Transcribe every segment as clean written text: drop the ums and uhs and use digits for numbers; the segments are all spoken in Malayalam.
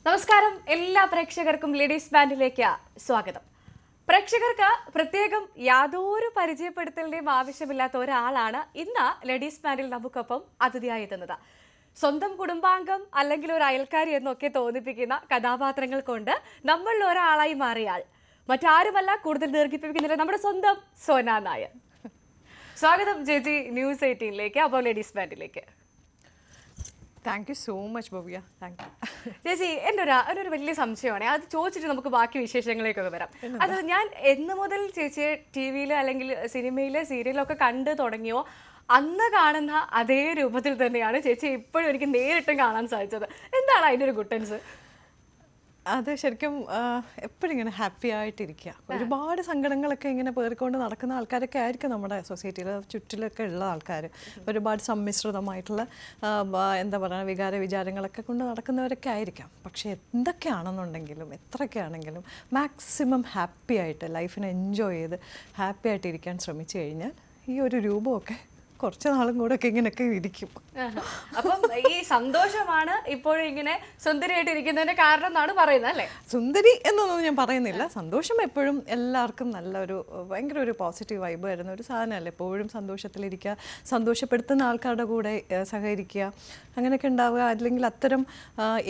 നമസ്കാരം, എല്ലാ പ്രേക്ഷകർക്കും ലേഡീസ് ബാൻഡിലേക്ക് സ്വാഗതം. പ്രേക്ഷകർക്ക് പ്രത്യേകം യാതൊരു പരിചയപ്പെടുത്തലിന്റെയും ആവശ്യമില്ലാത്ത ഒരാളാണ് ഇന്ന് ലേഡീസ് ബാൻഡിൽ നമുക്കൊപ്പം അതിഥിയായി എത്തുന്നത്. സ്വന്തം കുടുംബാംഗം അല്ലെങ്കിൽ ഒരു അയൽക്കാരി എന്നൊക്കെ തോന്നിപ്പിക്കുന്ന കഥാപാത്രങ്ങൾ കൊണ്ട് നമ്മളിൽ ഒരാളായി മാറിയ ആൾ മറ്റാരുമല്ല, കൂടുതൽ ദീർഘിപ്പിക്കുന്നില്ല, നമ്മുടെ സ്വന്തം സോന നായർ. സ്വാഗതം ചേച്ചി ന്യൂസ് 18ലേക്ക്, അപ്പോൾ ലേഡീസ് ബാൻഡിലേക്ക്. Thank you so much Bhavya. Thank you ചേച്ചി. എൻ്റെ ഒരു വലിയ സംശയമാണ്, അത് ചോദിച്ചിട്ട് നമുക്ക് ബാക്കി വിശേഷങ്ങളിലേക്കൊക്കെ വരാം. അത് ഞാൻ എന്ന് മുതൽ ചേച്ചിയെ ടി വിയിൽ അല്ലെങ്കിൽ സിനിമയിൽ സീരിയലൊക്കെ കണ്ടു തുടങ്ങിയോ അന്ന് കാണുന്ന അതേ രൂപത്തിൽ തന്നെയാണ് ചേച്ചി ഇപ്പോഴും എനിക്ക് നേരിട്ടും കാണാൻ സാധിച്ചത്. എന്താണ് അതിൻ്റെ ഒരു ഗുട്ടൻസ്? അത് ശരിക്കും എപ്പോഴും ഇങ്ങനെ ഹാപ്പി ആയിട്ടിരിക്കുക. ഒരുപാട് സങ്കടങ്ങളൊക്കെ ഇങ്ങനെ പേർക്കൊണ്ട് നടക്കുന്ന ആൾക്കാരൊക്കെ ആയിരിക്കും നമ്മുടെ സൊസൈറ്റിയിൽ ചുറ്റിലൊക്കെ ഉള്ള ആൾക്കാർ. ഒരുപാട് സമ്മിശ്രിതമായിട്ടുള്ള എന്താ പറയുക വികാര വിചാരങ്ങളൊക്കെ കൊണ്ട് നടക്കുന്നവരൊക്കെ ആയിരിക്കാം. പക്ഷേ എന്തൊക്കെയാണെന്നുണ്ടെങ്കിലും എത്രയൊക്കെയാണെങ്കിലും മാക്സിമം ഹാപ്പി ആയിട്ട് ലൈഫിനെ എൻജോയ് ചെയ്ത് ഹാപ്പി ആയിട്ടിരിക്കാൻ ശ്രമിച്ചു കഴിഞ്ഞാൽ ഈ ഒരു രൂപമൊക്കെ കുറച്ച് നാളും കൂടെ ഒക്കെ ഇങ്ങനെയൊക്കെ ഇരിക്കും. അപ്പം ഈ സന്തോഷമാണ് ഇപ്പോഴും ഇങ്ങനെ സുന്ദരിയായിട്ട് ഇരിക്കുന്നതിന്റെ കാരണം എന്നാണ് പറയുന്നത് അല്ലേ? സുന്ദരി എന്നൊന്നും ഞാൻ പറയുന്നില്ല. സന്തോഷം എപ്പോഴും എല്ലാവർക്കും നല്ലൊരു ഭയങ്കര ഒരു പോസിറ്റീവ് വൈബ് വരുന്ന ഒരു സാധനമല്ലേ. എപ്പോഴും സന്തോഷത്തിലിരിക്കുക, സന്തോഷപ്പെടുത്തുന്ന ആൾക്കാരുടെ കൂടെ സഹകരിക്കുക, അങ്ങനെയൊക്കെ ഉണ്ടാവുക. അല്ലെങ്കിൽ അത്തരം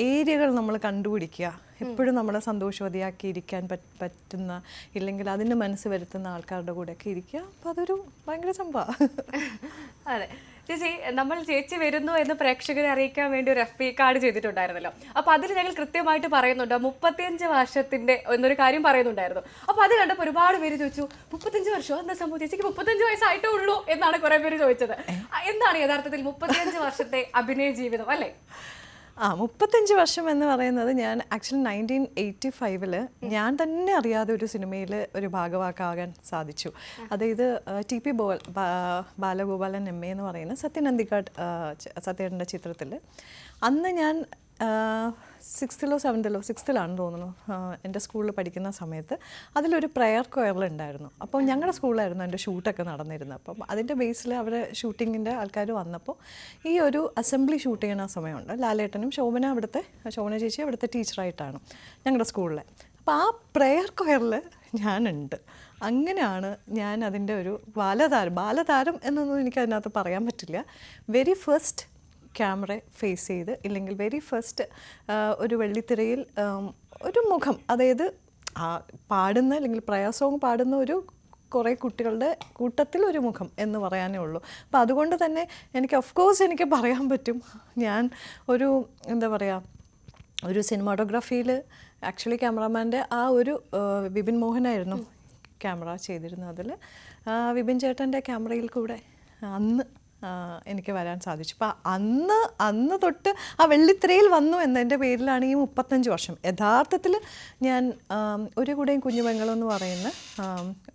ഏരിയകൾ നമ്മൾ കണ്ടുപിടിക്കുക. എപ്പോഴും നമ്മളെ സന്തോഷവതിയാക്കി ഇരിക്കാൻ പറ്റുന്ന ഇല്ലെങ്കിൽ അതിന് മനസ്സ് വരുത്തുന്ന ആൾക്കാരുടെ കൂടെയൊക്കെ ഇരിക്കുക. അപ്പം അതൊരു ഭയങ്കര സംഭവമാണ്. അതെ ചേച്ചി, നമ്മൾ ചേച്ചി വരുന്നു എന്ന് പ്രേക്ഷകരെ അറിയിക്കാൻ വേണ്ടി ഒരു FB കാർഡ് ചെയ്തിട്ടുണ്ടായിരുന്നല്ലോ. അപ്പൊ അതിൽ ഞങ്ങൾ കൃത്യമായിട്ട് പറയുന്നുണ്ട് 35 വർഷത്തിന്റെ എന്നൊരു കാര്യം പറയുന്നുണ്ടായിരുന്നു. അപ്പൊ അത് കണ്ടപ്പോൾ ഒരുപാട് പേര് ചോദിച്ചു, 35 വർഷം എന്താ സംഭവം? ചേച്ചിക്ക് 35 വയസ്സായിട്ടേ ഉള്ളൂ എന്നാണ് കുറെ പേര് ചോദിച്ചത്. എന്താണ് യഥാർത്ഥത്തിൽ 35 വർഷത്തെ അഭിനയ ജീവിതം അല്ലേ? 35 വർഷം എന്ന് പറയുന്നത് ഞാൻ ആക്ച്വലി 1985 ഞാൻ തന്നെ അറിയാതെ ഒരു സിനിമയിൽ ഒരു ഭാഗവാക്കാകാൻ സാധിച്ചു. അതായത് TP ബാലഗോപാലൻ MA എന്ന് പറയുന്ന സത്യൻ അന്തിക്കാട് സത്യേട്ടൻ്റെ ചിത്രത്തിൽ അന്ന് ഞാൻ 6th-ലോ 7th-ലോ 6th-ലാണെന്ന് തോന്നുന്നു എൻ്റെ സ്കൂളിൽ പഠിക്കുന്ന സമയത്ത് അതിലൊരു പ്രയർ കൊയറിലുണ്ടായിരുന്നു. അപ്പോൾ ഞങ്ങളുടെ സ്കൂളിലായിരുന്നു എൻ്റെ ഷൂട്ടൊക്കെ നടന്നിരുന്നത്. അപ്പം അതിൻ്റെ ബേസിൽ അവരെ ഷൂട്ടിങ്ങിൻ്റെ ആൾക്കാർ വന്നപ്പോൾ ഈ ഒരു അസംബ്ലി ഷൂട്ട് ചെയ്യുന്ന സമയമുണ്ട്. ലാലേട്ടനും ശോഭന ചേച്ചി അവിടുത്തെ ടീച്ചറായിട്ടാണ് ഞങ്ങളുടെ സ്കൂളിലെ. അപ്പോൾ ആ പ്രയർ കൊയറിൽ ഞാനുണ്ട്. അങ്ങനെയാണ് ഞാൻ അതിൻ്റെ ഒരു ബാലതാരം എന്നൊന്നും എനിക്കതിനകത്ത് പറയാൻ പറ്റില്ല. വെരി ഫസ്റ്റ് ക്യാമറ ഫേസ് ചെയ്ത് ഇല്ലെങ്കിൽ വെരി ഫസ്റ്റ് ഒരു വെള്ളിത്തിരയിൽ ഒരു മുഖം, അതായത് പാടുന്ന അല്ലെങ്കിൽ പ്രയർ സോങ് പാടുന്ന ഒരു കുറേ കുട്ടികളുടെ കൂട്ടത്തിൽ ഒരു മുഖം എന്ന് പറയാനേ ഉള്ളൂ. അപ്പം അതുകൊണ്ട് തന്നെ എനിക്ക് ഓഫ്കോഴ്സ് എനിക്ക് പറയാൻ പറ്റും ഞാൻ ഒരു എന്താ പറയുക ഒരു സിനിമാറ്റോഗ്രാഫിയിൽ ആക്ച്വലി ക്യാമറാമാൻ്റെ ആ ഒരു വിപിൻ മോഹനായിരുന്നു ക്യാമറ ചെയ്തിരുന്നത്. അതിൽ വിപിൻ ചേട്ടൻ്റെ ക്യാമറയിൽ കൂടെ അന്ന് എനിക്ക് വരാൻ സാധിച്ചു. അപ്പം അന്ന് തൊട്ട് ആ വെള്ളിത്തിരയിൽ വന്നു എന്നതിൻ്റെ പേരിലാണ് ഈ 35 വർഷം. യഥാർത്ഥത്തിൽ ഞാൻ ഒരു കൂടെയും കുഞ്ഞുപെങ്ങളും എന്ന് പറയുന്ന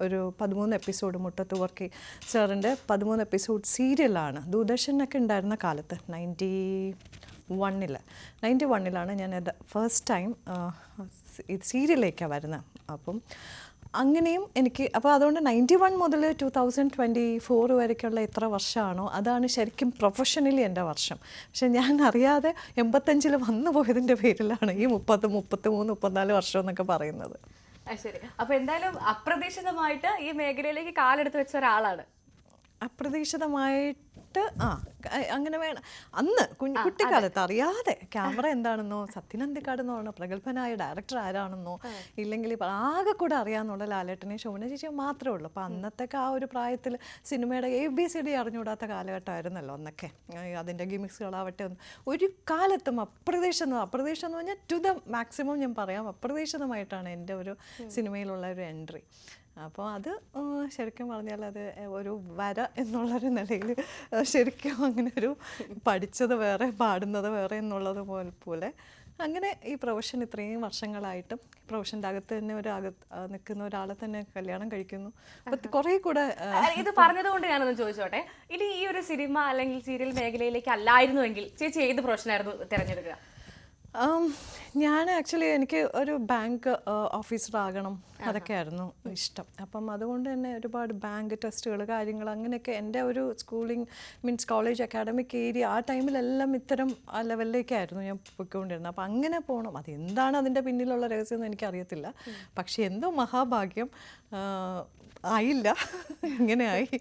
ഒരു 13 എപ്പിസോഡ് മുട്ടത്ത് വർക്കി സാറിൻ്റെ 13 എപ്പിസോഡ് സീരിയലാണ് ദൂരദർശനൊക്കെ ഉണ്ടായിരുന്ന കാലത്ത് 91-ലാണ് ഞാൻ ഫസ്റ്റ് ടൈം ഇത് സീരിയലിലേക്കാണ് വരുന്നത്. അപ്പം അങ്ങനെയും എനിക്ക് അപ്പോൾ അതുകൊണ്ട് 91 മുതൽ 2024 വരയ്ക്കുള്ള എത്ര വർഷമാണോ അതാണ് ശരിക്കും പ്രൊഫഷണലി എൻ്റെ വർഷം. പക്ഷെ ഞാൻ അറിയാതെ 85 വന്നു പോയതിൻ്റെ പേരിലാണ് ഈ 30, 33, 34 വർഷം എന്നൊക്കെ പറയുന്നത്. ശരി. അപ്പോൾ എന്തായാലും അപ്രതീക്ഷിതമായിട്ട് ഈ മേഖലയിലേക്ക് കാലെടുത്ത് വെച്ച ഒരാളാണ്. അപ്രതീക്ഷിതമായിട്ട് അങ്ങനെ വേണം. അന്ന് കുട്ടിക്കാലത്ത് അറിയാതെ ക്യാമറ എന്താണെന്നോ സത്യൻ അന്തിക്കാടെന്നോ പ്രഗത്ഭനായ ഡയറക്ടർ ആരാണെന്നോ ഇല്ലെങ്കിൽ ആകെ കൂടെ അറിയാമെന്നുള്ള ലാലേട്ടനെയും ശോഭന ചേച്ചിയും മാത്രമേ ഉള്ളൂ. അപ്പോൾ അന്നത്തൊക്കെ ആ ഒരു പ്രായത്തിൽ സിനിമയുടെ ABCD അറിഞ്ഞുകൂടാത്ത കാലഘട്ടമായിരുന്നല്ലോ അന്നൊക്കെ. അതിൻ്റെ ഗിമിക്സുകളാവട്ടെ ഒരു കാലത്തും അപ്രതീക്ഷിതം എന്ന് പറഞ്ഞാൽ ടു ദ മാക്സിമം ഞാൻ പറയാം, അപ്രതീക്ഷിതമായിട്ടാണ് എൻ്റെ ഒരു സിനിമയിലുള്ള ഒരു എൻട്രി. അപ്പോൾ അത് ശരിക്കും പറഞ്ഞാൽ അത് ഒരു വര എന്നുള്ളൊരു നിലയിൽ ശരിക്കും അങ്ങനെ ഒരു പഠിച്ചത് വേറെ പാടുന്നത് വേറെ എന്നുള്ളത് പോലെ അങ്ങനെ ഈ പ്രൊഫഷൻ ഇത്രയും വർഷങ്ങളായിട്ടും പ്രൊഫഷൻ്റെ അകത്ത് തന്നെ നിൽക്കുന്ന ഒരാളെ തന്നെ കല്യാണം കഴിക്കുന്നു. അപ്പം കുറേ കൂടെ ഇത് പറഞ്ഞതുകൊണ്ട് ഞാനൊന്ന് ചോദിച്ചോട്ടെ, ഇനി ഈ ഒരു സിനിമ അല്ലെങ്കിൽ സീരിയൽ മേഖലയിലേക്ക് അല്ലായിരുന്നുവെങ്കിൽ ചേച്ചി ഏത് പ്രൊഫഷനായിരുന്നു തിരഞ്ഞെടുക്കുക? ഞാൻ ആക്ച്വലി എനിക്ക് ഒരു ബാങ്ക് ഓഫീസർ ആകണം അതൊക്കെയായിരുന്നു ഇഷ്ടം. അപ്പം അതുകൊണ്ട് തന്നെ ഒരുപാട് ബാങ്ക് ടെസ്റ്റുകൾ കാര്യങ്ങൾ അങ്ങനെയൊക്കെ എൻ്റെ ഒരു schooling means college academic area ആ ടൈമിലെല്ലാം ഇത്തരം ആ ലെവലിലേക്കായിരുന്നു ഞാൻ പോയിക്കൊണ്ടിരുന്നത്. അപ്പം അങ്ങനെ പോകണം, അതെന്താണ് അതിൻ്റെ പിന്നിലുള്ള രഹസ്യം എന്ന് എനിക്കറിയത്തില്ല. പക്ഷേ എന്തോ മഹാഭാഗ്യം ആയില്ല, ഇങ്ങനെയായി.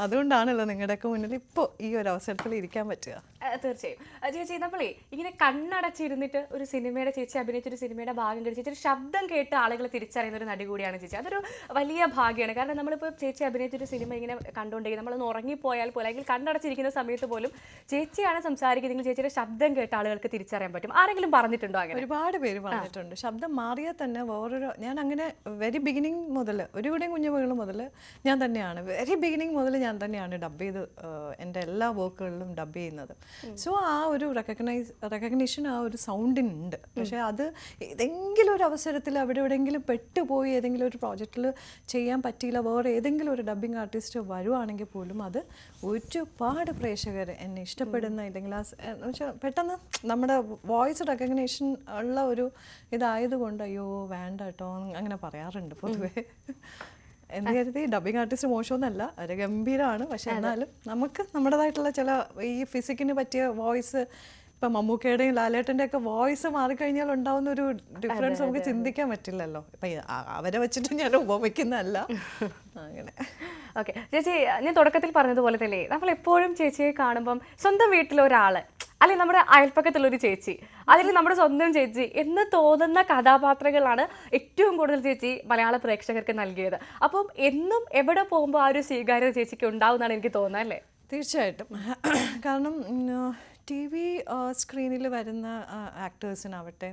അതുകൊണ്ടാണല്ലോ നിങ്ങളുടെയൊക്കെ മുന്നിൽ ഇപ്പോൾ ഈ ഒരു അവസരത്തിൽ ഇരിക്കാൻ പറ്റുക. തീർച്ചയായും ചേച്ചി, നമ്മളേ ഇങ്ങനെ കണ്ണടച്ചിരുന്നിട്ട് ഒരു സിനിമയുടെ ചേച്ചി അഭിനയിച്ചൊരു സിനിമയുടെ ഭാഗം കഴിച്ച് ചേച്ചി ഒരു ശബ്ദം കേട്ട് ആളുകൾ തിരിച്ചറിയുന്ന ഒരു നടി കൂടിയാണ് ചേച്ചി. അതൊരു വലിയ ഭാഗ്യമാണ്. കാരണം നമ്മളിപ്പോൾ ചേച്ചി അഭിനയിച്ചൊരു സിനിമ ഇങ്ങനെ കണ്ടുകൊണ്ടിരിക്കും, നമ്മളൊന്ന് ഉറങ്ങിപ്പോയാൽ പോലും അല്ലെങ്കിൽ കണ്ണടച്ചിരിക്കുന്ന സമയത്ത് പോലും ചേച്ചിയാണ് സംസാരിക്കുന്നതെങ്കിൽ ചേച്ചിയുടെ ശബ്ദം കേട്ട് ആളുകൾക്ക് തിരിച്ചറിയാൻ പറ്റും. ആരെങ്കിലും പറഞ്ഞിട്ടുണ്ടോ അങ്ങനെ? ഒരുപാട് പേര് പറഞ്ഞിട്ടുണ്ട്. ശബ്ദം മാറിയാൽ തന്നെ വേറൊരു, ഞാൻ അങ്ങനെ വെരി ബിഗിനിങ് മുതൽ ഒരുകൂടെയും കുഞ്ഞുമകൾ മുതൽ ഞാൻ തന്നെയാണ്, വെരി ബിഗിനിങ് മുതൽ ഞാൻ തന്നെയാണ് ഡബ് ചെയ്ത് എൻ്റെ എല്ലാ വർക്കുകളിലും ഡബ് ചെയ്യുന്നത്. സോ ആ ഒരു റെക്കഗ്നീഷൻ ആ ഒരു സൗണ്ടിനുണ്ട്. പക്ഷേ അത് ഏതെങ്കിലും ഒരു അവസരത്തിൽ അവിടെ എവിടെയെങ്കിലും പെട്ടുപോയി ഏതെങ്കിലും ഒരു പ്രോജക്റ്റിൽ ചെയ്യാൻ പറ്റിയില്ല, വേറെ ഏതെങ്കിലും ഒരു ഡബ്ബിംഗ് ആർട്ടിസ്റ്റ് വരുവാണെങ്കിൽ പോലും അത് ഒരുപാട് പ്രേക്ഷകർ എന്നെ ഇഷ്ടപ്പെടുന്ന, ഇല്ലെങ്കിൽ പെട്ടെന്ന് നമ്മുടെ വോയിസ് റെക്കഗ്നേഷൻ ഉള്ള ഒരു ഇതായതുകൊണ്ട് അയ്യോ വേണ്ട കേട്ടോ അങ്ങനെ പറയാറുണ്ട് പൊതുവേ. എന്ന് കരുതി ഡബിങ് ആർട്ടിസ്റ്റ് മോശമൊന്നുമല്ല, ഒരു ഗംഭീരമാണ്. പക്ഷെ എന്നാലും നമുക്ക് നമ്മുടേതായിട്ടുള്ള ചില ഈ ഫിസിക്കിന് പറ്റിയ വോയിസ്, ഇപ്പം മമ്മൂക്കയുടെയും ലാലേട്ടൻ്റെ ഒക്കെ വോയിസ് മാറിക്കഴിഞ്ഞാൽ ഉണ്ടാവുന്ന ഒരു ഡിഫറൻസ് നമുക്ക് ചിന്തിക്കാൻ പറ്റില്ലല്ലോ. ഇപ്പം അവരെ വെച്ചിട്ട് ഞാൻ ഉപമിക്കുന്നതല്ല അങ്ങനെ. ഓക്കെ ചേച്ചി, ഞാൻ തുടക്കത്തിൽ പറഞ്ഞതുപോലെ തന്നെ നമ്മൾ എപ്പോഴും ചേച്ചിയെ കാണുമ്പം സ്വന്തം വീട്ടിലൊരാൾ അല്ലെങ്കിൽ നമ്മുടെ അയൽപ്പക്കത്തുള്ളൊരു ചേച്ചി, അല്ലെങ്കിൽ നമ്മുടെ സ്വന്തം ചേച്ചി എന്ന് തോന്നുന്ന കഥാപാത്രങ്ങളാണ് ഏറ്റവും കൂടുതൽ ചേച്ചി മലയാള പ്രേക്ഷകർക്ക് നൽകിയത്. അപ്പം എന്നും എവിടെ പോകുമ്പോൾ ആ ഒരു സ്വീകാര്യത ചേച്ചിക്ക് ഉണ്ടാവുമെന്നാണ് എനിക്ക് തോന്നുന്നത്, അല്ലേ? തീർച്ചയായിട്ടും. കാരണം TV സ്ക്രീനിൽ വരുന്ന ആക്ടേഴ്സിനാവട്ടെ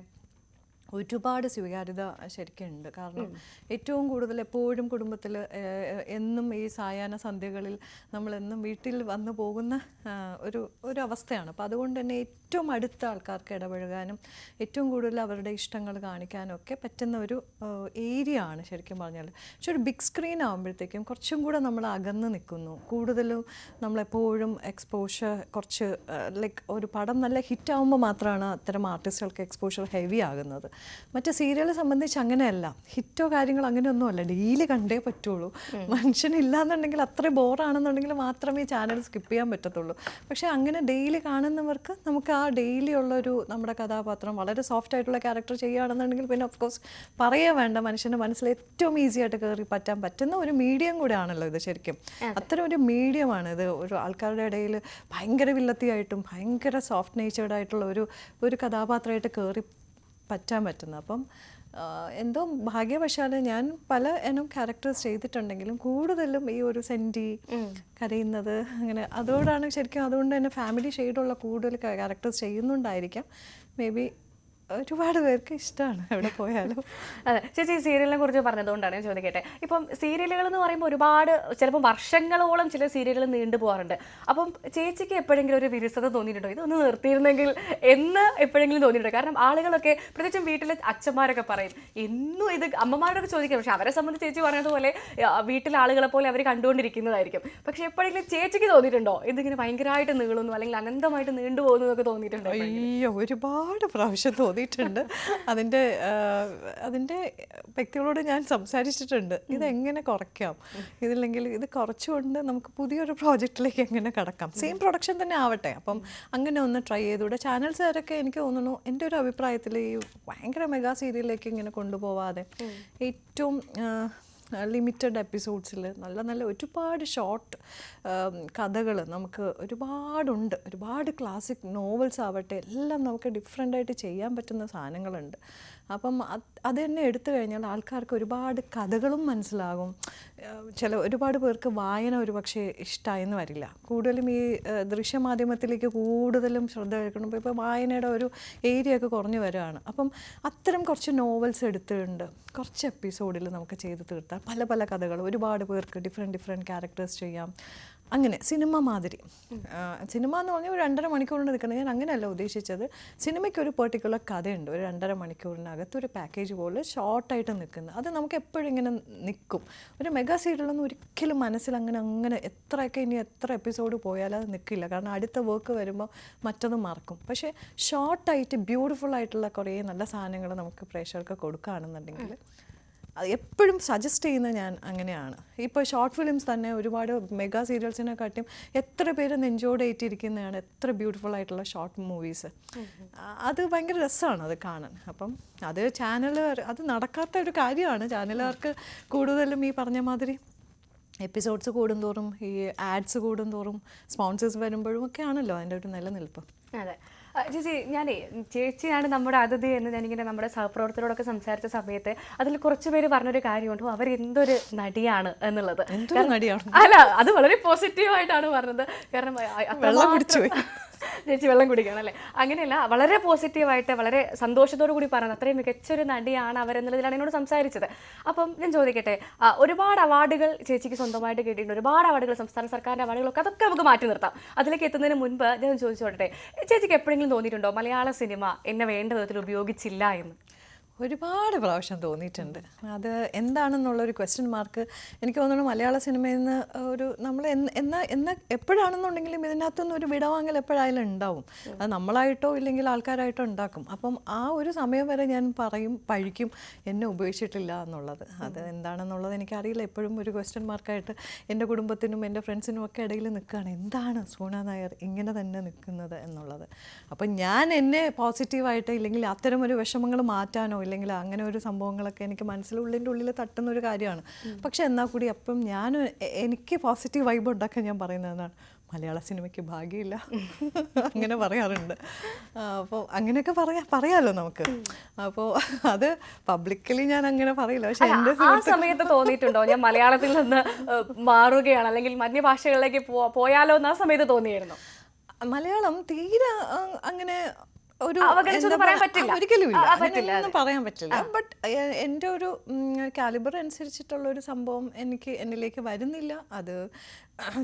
ഒരുപാട് സ്വീകാര്യത ശരിക്കും ഉണ്ട്. കാരണം ഏറ്റവും കൂടുതൽ എപ്പോഴും കുടുംബത്തിൽ എന്നും ഈ സായാഹ്ന സന്ധ്യകളിൽ നമ്മളെന്നും വീട്ടിൽ വന്നു പോകുന്ന ഒരു അവസ്ഥയാണ്. അപ്പോൾ അതുകൊണ്ട് തന്നെ ഏറ്റവും അടുത്ത ആൾക്കാർക്ക് ഇടപഴകാനും ഏറ്റവും കൂടുതൽ അവരുടെ ഇഷ്ടങ്ങൾ കാണിക്കാനും ഒക്കെ പറ്റുന്ന ഒരു ഏരിയ ആണ് ശരിക്കും പറഞ്ഞാൽ. പക്ഷെ ഒരു ബിഗ് സ്ക്രീൻ ആകുമ്പോഴത്തേക്കും കുറച്ചും കൂടെ നമ്മൾ അകന്ന് നിൽക്കുന്നു. കൂടുതലും നമ്മളെപ്പോഴും എക്സ്പോഷർ കുറച്ച് ലൈക്ക് ഒരു പടം നല്ല ഹിറ്റാകുമ്പോൾ മാത്രമാണ് അത്തരം ആർട്ടിസ്റ്റുകൾക്ക് എക്സ്പോഷർ ഹെവി ആകുന്നത്. മറ്റേ സീരിയലെ സംബന്ധിച്ച് അങ്ങനെയല്ല, ഹിറ്റോ കാര്യങ്ങളോ അങ്ങനെയൊന്നുമല്ല, ഡെയിലി കണ്ടേ പറ്റുള്ളൂ. മനുഷ്യനില്ലാന്നുണ്ടെങ്കിൽ അത്ര ബോറാണെന്നുണ്ടെങ്കിൽ മാത്രമേ ചാനൽ സ്കിപ്പ് ചെയ്യാൻ പറ്റത്തുള്ളൂ. പക്ഷേ അങ്ങനെ ഡെയിലി കാണുന്നവർക്ക് നമുക്ക് ആ ഡെയിലി ഉള്ളൊരു നമ്മുടെ കഥാപാത്രം വളരെ സോഫ്റ്റ് ആയിട്ടുള്ള ക്യാരക്ടർ ചെയ്യുകയാണെന്നുണ്ടെങ്കിൽ പിന്നെ ഓഫ് കോഴ്സ് പറയേ വേണ്ട, മനുഷ്യൻ്റെ മനസ്സിൽ ഏറ്റവും ഈസി ആയിട്ട് കയറി പറ്റുന്ന ഒരു മീഡിയം കൂടെ ആണല്ലോ ഇത്. ശരിക്കും അത്തരം ഒരു മീഡിയമാണ് ഇത്. ഒരു ആൾക്കാരുടെ ഇടയിൽ ഭയങ്കര വില്ലത്തിയായിട്ടും ഭയങ്കര സോഫ്റ്റ് നേച്ചേർഡ് ആയിട്ടുള്ള ഒരു കഥാപാത്രമായിട്ട് കയറി പറ്റാൻ പറ്റുന്നത്. അപ്പം എന്തോ ഭാഗ്യവശാൽ ഞാൻ പല ഇനം ക്യാരക്ടേഴ്സ് ചെയ്തിട്ടുണ്ടെങ്കിലും കൂടുതലും ഈ ഒരു സെൻറ്റി കരയുന്നത് അങ്ങനെ അതോടാണ് ശരിക്കും. അതുകൊണ്ട് തന്നെ ഫാമിലി ഷെയ്ഡുള്ള കൂടുതൽ ക്യാരക്ടേഴ്സ് ചെയ്യുന്നുണ്ടായിരിക്കാം. മേ ബി ഒരുപാട് പേർക്ക് ഇഷ്ടമാണ് എവിടെ പോയാലും. അതെ ചേച്ചി, സീരിയലിനെ കുറിച്ച് പറഞ്ഞതുകൊണ്ടാണ് ഞാൻ ചോദിക്കട്ടെ. ഇപ്പം സീരിയലുകൾ എന്ന് പറയുമ്പോൾ ഒരുപാട് ചിലപ്പോൾ വർഷങ്ങളോളം ചില സീരിയലുകൾ നീണ്ടു പോകാറുണ്ട്. അപ്പം ചേച്ചിക്ക് എപ്പോഴെങ്കിലും ഒരു വിരസത തോന്നിയിട്ടുണ്ടോ, ഇതൊന്ന് നിർത്തിയിരുന്നെങ്കിൽ എന്ന് എപ്പോഴെങ്കിലും തോന്നിയിട്ടുണ്ടോ? കാരണം ആളുകളൊക്കെ പ്രത്യേകിച്ചും വീട്ടിലെ അച്ഛന്മാരൊക്കെ പറയും എന്നും ഇത്, അമ്മമാരൊക്കെ ചോദിക്കും. പക്ഷെ അവരെ സംബന്ധിച്ച് ചേച്ചി പറഞ്ഞതുപോലെ വീട്ടിലെ ആളുകളെ പോലെ അവർ കണ്ടുകൊണ്ടിരിക്കുന്നതായിരിക്കും. പക്ഷെ എപ്പോഴെങ്കിലും ചേച്ചിക്ക് തോന്നിയിട്ടുണ്ടോ ഇതിങ്ങനെ ഭയങ്കരമായിട്ട് നീളുന്നു അല്ലെങ്കിൽ അനന്തമായിട്ട് നീണ്ടു പോകുന്നു എന്നൊക്കെ തോന്നിയിട്ടുണ്ടോ? അയ്യോ, ഒരുപാട് പ്രാവശ്യം തോന്നിയിട്ടുണ്ട്. അതിൻ്റെ വ്യക്തികളോട് ഞാൻ സംസാരിച്ചിട്ടുണ്ട്, ഇതെങ്ങനെ കുറയ്ക്കാം, ഇതില്ലെങ്കിൽ ഇത് കുറച്ചുകൊണ്ട് നമുക്ക് പുതിയൊരു പ്രോജക്റ്റിലേക്ക് എങ്ങനെ കടക്കാം, സെയിം പ്രൊഡക്ഷൻ തന്നെ ആവട്ടെ. അപ്പം അങ്ങനെ ഒന്ന് ട്രൈ ചെയ്തുകൂടെ. ചാനൽസുകാരൊക്കെ എനിക്ക് തോന്നുന്നു എൻ്റെ ഒരു അഭിപ്രായത്തിൽ ഈ ഭയങ്കര മെഗാ സീരിയലിലേക്ക് ഇങ്ങനെ കൊണ്ടുപോവാതെ ഏറ്റവും ലിമിറ്റഡ് എപ്പിസോഡ്സിൽ നല്ല നല്ല ഒരുപാട് ഷോർട്ട് കഥകൾ നമുക്ക് ഒരുപാടുണ്ട്. ഒരുപാട് ക്ലാസിക് നോവൽസ് ആവട്ടെ എല്ലാം നമുക്ക് ഡിഫറെൻ്റായിട്ട് ചെയ്യാൻ പറ്റുന്ന സാധനങ്ങളുണ്ട്. അപ്പം അത് തന്നെ എടുത്തു കഴിഞ്ഞാൽ ആൾക്കാർക്ക് ഒരുപാട് കഥകളും മനസ്സിലാകും. ഒരുപാട് പേർക്ക് വായന ഒരു പക്ഷേ ഇഷ്ടമായെന്ന് വരില്ല. കൂടുതലും ഈ ദൃശ്യമാധ്യമത്തിലേക്ക് കൂടുതലും ശ്രദ്ധ കഴിക്കണം. ഇപ്പോൾ വായനയുടെ ഒരു ഏരിയ ഒക്കെ കുറഞ്ഞു വരികയാണ്. അപ്പം അത്തരം കുറച്ച് നോവൽസ് എടുത്തിട്ടുണ്ട്, കുറച്ച് എപ്പിസോഡിൽ നമുക്ക് ചെയ്ത് തീർത്താൽ പല പല കഥകൾ ഒരുപാട് പേർക്ക് ഡിഫറെൻറ്റ് ക്യാരക്ടേഴ്സ് ചെയ്യാം. അങ്ങനെ സിനിമ മാതിരി. സിനിമ എന്ന് പറഞ്ഞാൽ ഒരു 2.5 മണിക്കൂറിന് നിൽക്കണം. ഞാൻ അങ്ങനെയല്ല ഉദ്ദേശിച്ചത്. സിനിമയ്ക്ക് ഒരു പെർട്ടിക്കുലർ കഥയുണ്ട്, ഒരു 2.5 മണിക്കൂറിനകത്ത് ഒരു പാക്കേജ് പോലെ ഷോർട്ടായിട്ട് നിൽക്കുന്നത്. അത് നമുക്ക് എപ്പോഴും ഇങ്ങനെ നിൽക്കും. ഒരു മെഗാ സീരിയലൊന്നും ഒരിക്കലും മനസ്സിൽ അങ്ങനെ എത്രയൊക്കെ ഇനി എത്ര എപ്പിസോഡ് പോയാലും അത് നിൽക്കില്ല. കാരണം അടുത്ത വർക്ക് വരുമ്പോൾ മറ്റത് മറക്കും. പക്ഷേ ഷോർട്ടായിട്ട് ബ്യൂട്ടിഫുൾ ആയിട്ടുള്ള കുറേ നല്ല സാധനങ്ങൾ നമുക്ക് പ്രേക്ഷകർക്ക് കൊടുക്കുകയാണെന്നുണ്ടെങ്കിൽ എപ്പോഴും സജസ്റ്റ് ചെയ്യുന്ന ഞാൻ അങ്ങനെയാണ്. ഇപ്പോൾ ഷോർട്ട് ഫിലിംസ് തന്നെ ഒരുപാട് മെഗാ സീരിയൽസിനെക്കാട്ടിയും എത്ര പേര് നെഞ്ചോടെ ഏറ്റിരിക്കുന്നതാണ് എത്ര ബ്യൂട്ടിഫുൾ ആയിട്ടുള്ള ഷോർട്ട് മൂവീസ്. അത് ഭയങ്കര രസമാണ് അത് കാണാൻ. അപ്പം അത് അത് നടക്കാത്ത ഒരു കാര്യമാണ്. ചാനലുകാർക്ക് കൂടുതലും ഈ പറഞ്ഞ മാതിരി എപ്പിസോഡ്സ് കൂടുന്തോറും ഈ ആഡ്സ് കൂടുന്തോറും സ്പോൺസേഴ്സ് വരുമ്പോഴും ഒക്കെ ആണല്ലോ അതിൻ്റെ ഒരു നിലനിൽപ്പ്. അതെ ചേച്ചി, ഞാനേ ചേച്ചിയാണ് നമ്മുടെ അതിഥി എന്ന് ഞാനിങ്ങനെ നമ്മുടെ സഹപ്രവർത്തകരോടൊക്കെ സംസാരിച്ച സമയത്ത് അതിൽ കുറച്ച് പേര് പറഞ്ഞൊരു കാര്യമുണ്ട്, അവർ എന്തൊരു നടിയാണ് എന്നുള്ളത്. അല്ല, അത് വളരെ പോസിറ്റീവായിട്ടാണ് പറഞ്ഞത്. കാരണം ചേച്ചി വെള്ളം കുടിക്കണം അല്ലേ, അങ്ങനെയല്ല, വളരെ പോസിറ്റീവായിട്ട് വളരെ സന്തോഷത്തോടു കൂടി പറഞ്ഞത് അത്രയും മികച്ചൊരു നടിയാണ് അവരെന്നുള്ളതിലാണ് എന്നോട് സംസാരിച്ചത്. അപ്പം ഞാൻ ചോദിക്കട്ടെ, ഒരുപാട് അവാർഡുകൾ ചേച്ചിക്ക് സ്വന്തമായിട്ട് കിട്ടിയിട്ടുണ്ട്, ഒരുപാട് അവാർഡുകൾ, സംസ്ഥാന സർക്കാരിൻ്റെ അവാർഡുകളൊക്കെ, അതൊക്കെ നമുക്ക് മാറ്റി നിർത്താം. അതിലേക്ക് എത്തുന്നതിന് മുൻപ് ഞാൻ ചോദിച്ചോട്ടെ, ചേച്ചിക്ക് എപ്പോഴെങ്കിലും തോന്നിയിട്ടുണ്ടോ മലയാള സിനിമ എന്നെ വേണ്ട വിധത്തിൽ ഉപയോഗിച്ചില്ല എന്ന്? ഒരുപാട് പ്രാവശ്യം തോന്നിയിട്ടുണ്ട്. അത് എന്താണെന്നുള്ളൊരു ക്വസ്റ്റ്യൻ മാർക്ക് എനിക്ക് തോന്നുന്നു മലയാള സിനിമയിൽ നിന്ന് ഒരു നമ്മൾ എപ്പോഴാണെന്നുണ്ടെങ്കിലും ഇതിനകത്തുനിന്ന് ഒരു വിടവാങ്ങൽ എപ്പോഴായാലും ഉണ്ടാവും. അത് നമ്മളായിട്ടോ ഇല്ലെങ്കിൽ ആൾക്കാരായിട്ടോ ഉണ്ടാക്കും. അപ്പം ആ ഒരു സമയം വരെ ഞാൻ പഴിക്കും എന്നെ ഉപയോഗിച്ചിട്ടില്ല എന്നുള്ളത്. അത് എന്താണെന്നുള്ളത് എനിക്കറിയില്ല. എപ്പോഴും ഒരു ക്വസ്റ്റ്യൻ മാർക്കായിട്ട് എൻ്റെ കുടുംബത്തിനും എൻ്റെ ഫ്രണ്ട്സിനും ഒക്കെ ഇടയിൽ നിൽക്കുകയാണ്, എന്താണ് സോണ നായർ ഇങ്ങനെ തന്നെ നിൽക്കുന്നത് എന്നുള്ളത്. അപ്പം ഞാൻ എന്നെ പോസിറ്റീവായിട്ട് ഇല്ലെങ്കിൽ അത്തരമൊരു വിഷമങ്ങൾ മാറ്റാനോ അല്ലെങ്കിൽ അങ്ങനെ ഒരു സംഭവങ്ങളൊക്കെ എനിക്ക് മനസ്സിലുള്ളിൻ്റെ ഉള്ളിൽ തട്ടുന്ന ഒരു കാര്യമാണ്. പക്ഷെ എന്നാൽ കൂടി അപ്പം എനിക്ക് പോസിറ്റീവ് വൈബ് ഉണ്ടാക്കാൻ ഞാൻ പറയുന്നതെന്നാണ്, മലയാള സിനിമയ്ക്ക് ഭാഗ്യമില്ല അങ്ങനെ പറയാറുണ്ട്. അപ്പോൾ അങ്ങനെയൊക്കെ പറയാമല്ലോ നമുക്ക്. അപ്പോൾ അത് പബ്ലിക്കലി ഞാൻ അങ്ങനെ പറയില്ല. പക്ഷെ എൻ്റെ ആ സമയത്ത് തോന്നിയിട്ടുണ്ടോ ഞാൻ മലയാളത്തിൽ നിന്ന് മാറുകയാണ് അല്ലെങ്കിൽ മറ്റ് ഭാഷകളിലേക്ക് പോയാലോ എന്ന് ആ സമയത്ത് തോന്നിയായിരുന്നു? മലയാളം തീരെ അങ്ങനെ ഒരിക്കലും ഒന്നും പറയാൻ പറ്റില്ല. ബട്ട് എൻ്റെ ഒരു കാലിബർ അനുസരിച്ചിട്ടുള്ള ഒരു സംഭവം എന്നിലേക്ക് വരുന്നില്ല. അത്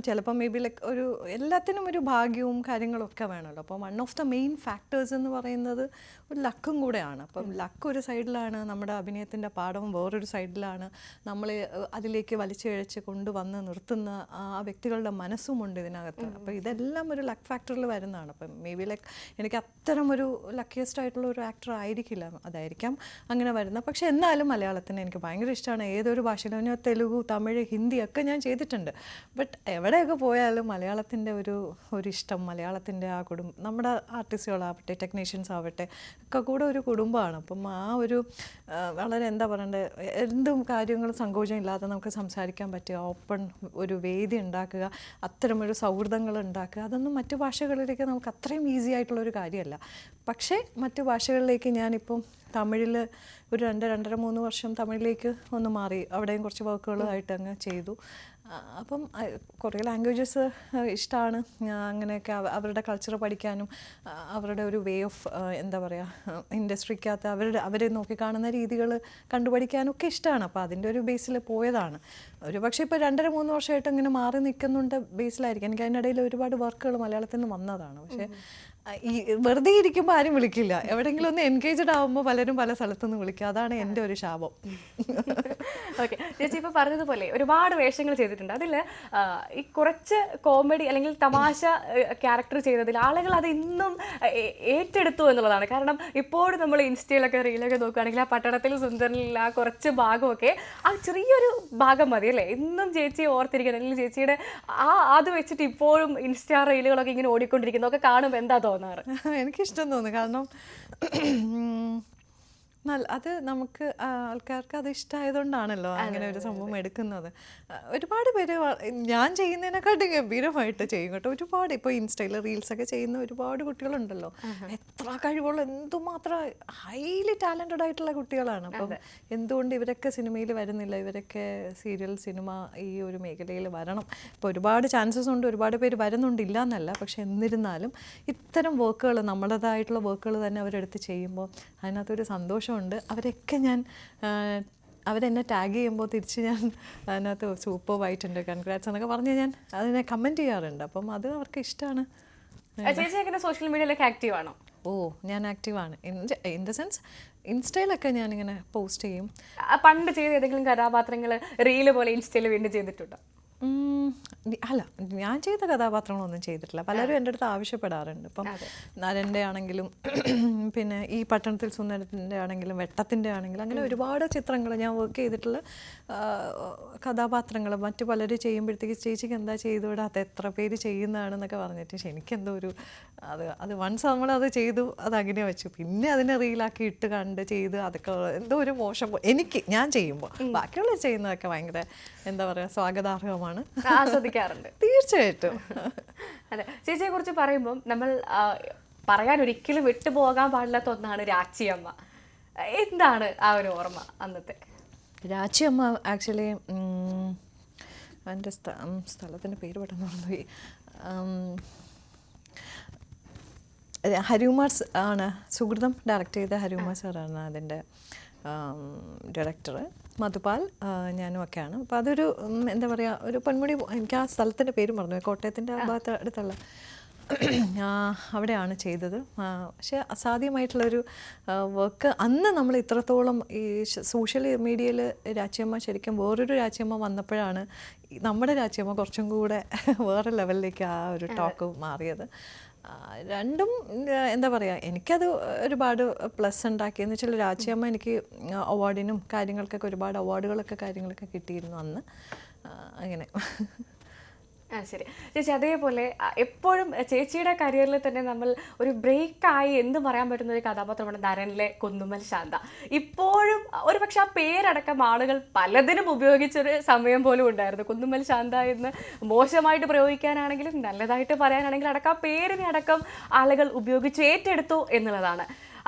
ചിലപ്പോൾ മേ ബി ലൈക്ക് എല്ലാത്തിനും ഒരു ഭാഗ്യവും കാര്യങ്ങളൊക്കെ വേണമല്ലോ. അപ്പം one of the main factors എന്ന് പറയുന്നത് ഒരു ലക്കും കൂടെയാണ്. അപ്പം ലക്ക് ഒരു സൈഡിലാണ്, നമ്മുടെ അഭിനയത്തിൻ്റെ പാഠവും വേറൊരു സൈഡിലാണ്, നമ്മൾ അതിലേക്ക് വലിച്ചിഴച്ച് കൊണ്ടുവന്ന് നിർത്തുന്ന ആ വ്യക്തികളുടെ മനസ്സുമുണ്ട് ഇതിനകത്ത്. അപ്പോൾ ഇതെല്ലാം ഒരു ലക്ക് ഫാക്ടറിൽ വരുന്നതാണ്. അപ്പം മേ ബി ലൈക്ക് എനിക്ക് അത്തരം ഒരു ലക്കിയസ്റ്റ് ആയിട്ടുള്ള ഒരു ആക്ടർ ആയിരിക്കില്ല, അതായിരിക്കാം അങ്ങനെ വരുന്നത്. പക്ഷേ എന്നാലും മലയാളത്തിന് എനിക്ക് ഭയങ്കര ഇഷ്ടമാണ്. ഏതൊരു ഭാഷയിലും ഞാൻ തെലുഗു, തമിഴ്, ഹിന്ദി ഒക്കെ ഞാൻ ചെയ്തിട്ടുണ്ട്. ബട്ട് എവിടെയൊക്കെ പോയാലും മലയാളത്തിൻ്റെ ഒരു ഇഷ്ടം, മലയാളത്തിൻ്റെ ആ നമ്മുടെ ആർട്ടിസ്റ്റുകളാവട്ടെ ടെക്നീഷ്യൻസ് ആവട്ടെ ഒക്കെ കൂടെ ഒരു കുടുംബമാണ്. അപ്പം ആ ഒരു വളരെ എന്താ പറയണ്ടേ, എന്തും കാര്യങ്ങളും സങ്കോചം ഇല്ലാതെ നമുക്ക് സംസാരിക്കാൻ പറ്റുക, ഓപ്പൺ ഒരു വേദി ഉണ്ടാക്കുക, അത്തരമൊരു സൗഹൃദങ്ങൾ ഉണ്ടാക്കുക, അതൊന്നും മറ്റു ഭാഷകളിലേക്ക് നമുക്ക് അത്രയും ഈസി ആയിട്ടുള്ളൊരു കാര്യമല്ല. പക്ഷേ മറ്റു ഭാഷകളിലേക്ക് ഞാനിപ്പം തമിഴിൽ ഒരു 2-2.5-3 വർഷം തമിഴിലേക്ക് ഒന്ന് മാറി, അവിടെയും കുറച്ച് വർക്കുകളായിട്ട് അങ്ങ് ചെയ്തു. അപ്പം കുറേ ലാംഗ്വേജസ് ഇഷ്ടമാണ്. അങ്ങനെയൊക്കെ അവരുടെ കൾച്ചർ പഠിക്കാനും അവരുടെ ഒരു വേ ഓഫ് എന്താ പറയുക ഇൻഡസ്ട്രിക്കകത്ത് അവരെ നോക്കിക്കാണുന്ന രീതികൾ കണ്ടുപഠിക്കാനും ഒക്കെ ഇഷ്ടമാണ്. അപ്പോൾ അതിൻ്റെ ഒരു ബേസിൽ പോയതാണ്. ഒരു പക്ഷേ ഇപ്പോൾ 2-3 വർഷമായിട്ട് ഇങ്ങനെ മാറി നിൽക്കുന്നുണ്ട് ബേസിലായിരിക്കും. എനിക്ക് അതിനിടയിൽ ഒരുപാട് വർക്കുകൾ മലയാളത്തിൽ നിന്ന് വന്നതാണ്. പക്ഷേ ഈ വെറുതെ ഇരിക്കുമ്പോൾ ആരും വിളിക്കില്ല, എവിടെയെങ്കിലും ഒന്ന് എൻഗേജ്ഡ് ആകുമ്പോൾ പലരും പല സ്ഥലത്തുനിന്ന് വിളിക്കുക. അതാണ് എൻ്റെ ഒരു ശാപം. ഓക്കെ ചേച്ചി, ഇപ്പോൾ പറഞ്ഞതുപോലെ ഒരുപാട് വേഷങ്ങൾ ചെയ്തിട്ടുണ്ട്. അതിൽ ഈ കുറച്ച് കോമഡി അല്ലെങ്കിൽ തമാശ ക്യാരക്ടർ ചെയ്തതിൽ ആളുകൾ അത് ഇന്നും ഏറ്റെടുത്തു എന്നുള്ളതാണ്. കാരണം ഇപ്പോഴും നമ്മൾ ഇൻസ്റ്റയിലൊക്കെ റീലൊക്കെ നോക്കുകയാണെങ്കിൽ ആ പട്ടണത്തിൽ സുന്ദരനിൽ ആ കുറച്ച് ഭാഗമൊക്കെ ആ ചെറിയൊരു ഭാഗം മതി അല്ലേ ഇന്നും ചേച്ചി ഓർത്തിരിക്കണം. അല്ലെങ്കിൽ ചേച്ചിയുടെ അത് വെച്ചിട്ട് ഇപ്പോഴും ഇൻസ്റ്റാ റീലുകളൊക്കെ ഇങ്ങനെ ഓടിക്കൊണ്ടിരിക്കുന്നതൊക്കെ കാണുമ്പോൾ എന്താ തോന്നുന്നത്? എനിക്കിഷ്ടം തോന്നുന്നു. കാരണം അത് നമുക്ക് ആൾക്കാർക്ക് അത് ഇഷ്ടമായതുകൊണ്ടാണല്ലോ അങ്ങനെ ഒരു സംഭവം എടുക്കുന്നത്. ഒരുപാട് പേര് ഞാൻ ചെയ്യുന്നതിനെക്കാട്ടും ഗംഭീരമായിട്ട് ചെയ്യും കേട്ടോ. ഒരുപാട് ഇപ്പോൾ ഇൻസ്റ്റയിൽ റീൽസൊക്കെ ചെയ്യുന്ന ഒരുപാട് കുട്ടികളുണ്ടല്ലോ. എത്ര കഴിവുള്ള, എന്തുമാത്രം ഹൈലി ടാലൻറ്റഡ് ആയിട്ടുള്ള കുട്ടികളാണ്. അപ്പം എന്തുകൊണ്ട് ഇവരൊക്കെ സിനിമയിൽ വരുന്നില്ല? ഇവരൊക്കെ സീരിയൽ, സിനിമ ഈ ഒരു മേഖലയിൽ വരണം. ഇപ്പോൾ ഒരുപാട് ചാൻസസ് ഉണ്ട്, ഒരുപാട് പേര് വരുന്നുണ്ടില്ല എന്നല്ല. പക്ഷെ എന്നിരുന്നാലും ഇത്തരം വർക്കുകൾ, നമ്മുടേതായിട്ടുള്ള വർക്കുകൾ തന്നെ അവരെടുത്ത് ചെയ്യുമ്പോൾ അതിനകത്തൊരു സന്തോഷം ഉണ്ട്. അവരൊക്കെ അവരെന്നെ ടാഗ് ചെയ്യുമ്പോൾ തിരിച്ച് ഞാൻ അതിനകത്ത് സൂപ്പർവായിട്ടുണ്ട്, കൺഗ്രാറ്റ്സ് എന്നൊക്കെ പറഞ്ഞ് ഞാൻ അതിനെ കമൻറ്റ് ചെയ്യാറുണ്ട്. അപ്പം അത് അവർക്ക് ഇഷ്ടമാണ്. ചേച്ചി എങ്ങനെ സോഷ്യൽ മീഡിയയിലൊക്കെ ആക്റ്റീവ് ആണോ? ഞാൻ ആക്റ്റീവാണ്. ഇൻ ദ സെൻസ് ഇൻസ്റ്റയിലൊക്കെ ഞാനിങ്ങനെ പോസ്റ്റ് ചെയ്യും. പണ്ട് ചെയ്ത ഏതെങ്കിലും കഥാപാത്രങ്ങൾ റീല് പോലെ ഇൻസ്റ്റയിൽ വീണ്ടും ചെയ്തിട്ടുണ്ടോ? അല്ല, ഞാൻ ചെയ്ത കഥാപാത്രങ്ങളൊന്നും ചെയ്തിട്ടില്ല. പലരും എൻ്റെ അടുത്ത് ആവശ്യപ്പെടാറുണ്ട്. ഇപ്പം നരൻ്റെ ആണെങ്കിലും പിന്നെ ഈ പട്ടണത്തിൽ സുന്ദരത്തിൻ്റെ ആണെങ്കിലും വെട്ടത്തിൻ്റെ ആണെങ്കിലും അങ്ങനെ ഒരുപാട് ചിത്രങ്ങൾ ഞാൻ വർക്ക് ചെയ്തിട്ടുള്ള കഥാപാത്രങ്ങൾ മറ്റു പലരും ചെയ്യുമ്പോഴത്തേക്ക് ചേച്ചിക്ക് എന്താ ചെയ്തുവിടാത്ത, എത്ര പേര് ചെയ്യുന്നതാണെന്നൊക്കെ പറഞ്ഞിട്ട്. പക്ഷെ എനിക്കെന്തോ ഒരു അത് വൺസ് നമ്മളത് ചെയ്തു, അതങ്ങനെ വെച്ചു. പിന്നെ അതിനെ റീലാക്കി ഇട്ട് കണ്ട് ചെയ്ത് അതൊക്കെ എന്തോ ഒരു മോശം ഞാൻ ചെയ്യുമ്പോൾ. ബാക്കിയുള്ളവർ ചെയ്യുന്നതൊക്കെ ഭയങ്കര എന്താ പറയുക, സ്വാഗതാർഹമാണ്, ആസ്വദിക്കാറുണ്ട്. തീർച്ചയായിട്ടും. അതെ, ചേച്ചിയെ കുറിച്ച് പറയുമ്പോൾ നമ്മൾ പറയാൻ ഒരിക്കലും വിട്ടുപോകാൻ പാടില്ലാത്ത ഒന്നാണ് രാച്ചിയമ്മ. എന്താണ് ആ ഒരു ഓർമ്മ അന്നത്തെ? രാച്ചിയമ്മ ആക്ച്വലി എൻ്റെ സ്ഥലത്തിൻ്റെ പേര് പെട്ടെന്ന് മറന്നുപോയി. ഹരികുമാർ ആണ്, സുഹൃതം ഡയറക്റ്റ് ചെയ്ത ഹരികുമാർ സാറാണ് അതിൻ്റെ ഡയറക്ടർ. മധുപാൽ ഞാനും ഒക്കെയാണ്. അപ്പോൾ അതൊരു എന്താ പറയുക, ഒരു പൊന്മുടി, എനിക്ക് ആ സ്ഥലത്തിൻ്റെ പേര് മറന്നു, കോട്ടയത്തിൻ്റെ ആ ഭാഗത്ത് അടുത്തുള്ള അവിടെയാണ് ചെയ്തത്. പക്ഷേ അസാധ്യമായിട്ടുള്ളൊരു വർക്ക്. അന്ന് നമ്മൾ ഇത്രത്തോളം ഈ സോഷ്യൽ മീഡിയയിൽ രാച്ചിയമ്മ ശരിക്കും വേറൊരു രാച്ചിയമ്മ വന്നപ്പോഴാണ് നമ്മുടെ രാച്ചിയമ്മ കുറച്ചും കൂടെ വേറെ ലെവലിലേക്ക് ആ ഒരു ടോക്ക് മാറിയത്. രണ്ടും എന്താ പറയുക, എനിക്കത് ഒരുപാട് പ്ലസ് ഉണ്ടാക്കിയെന്ന് വെച്ചാൽ രാച്ചിയമ്മ എനിക്ക് അവാർഡിനും കാര്യങ്ങൾക്കൊക്കെ ഒരുപാട് അവാർഡുകളൊക്കെ കാര്യങ്ങളൊക്കെ കിട്ടിയിരുന്നു അന്ന്. അങ്ങനെ. ശരി ചേച്ചി, അതേപോലെ എപ്പോഴും ചേച്ചിയുടെ കരിയറിൽ തന്നെ നമ്മൾ ഒരു ബ്രേക്കായി എന്ത് പറയാൻ പറ്റുന്ന ഒരു കഥാപാത്രമാണ് നരനിലെ കുന്നുമ്മൽ ശാന്ത. ഇപ്പോഴും ഒരു പക്ഷെ ആ പേരടക്കം ആളുകൾ പലതിനും ഉപയോഗിച്ചൊരു സമയം പോലും ഉണ്ടായിരുന്നു. കുന്നുമ്മൽ ശാന്ത എന്ന് മോശമായിട്ട് പ്രയോഗിക്കാനാണെങ്കിലും നല്ലതായിട്ട് പറയാനാണെങ്കിലും അടക്കം ആ പേരിനെ അടക്കം ആളുകൾ ഉപയോഗിച്ച് ഏറ്റെടുത്തു എന്നുള്ളതാണ്.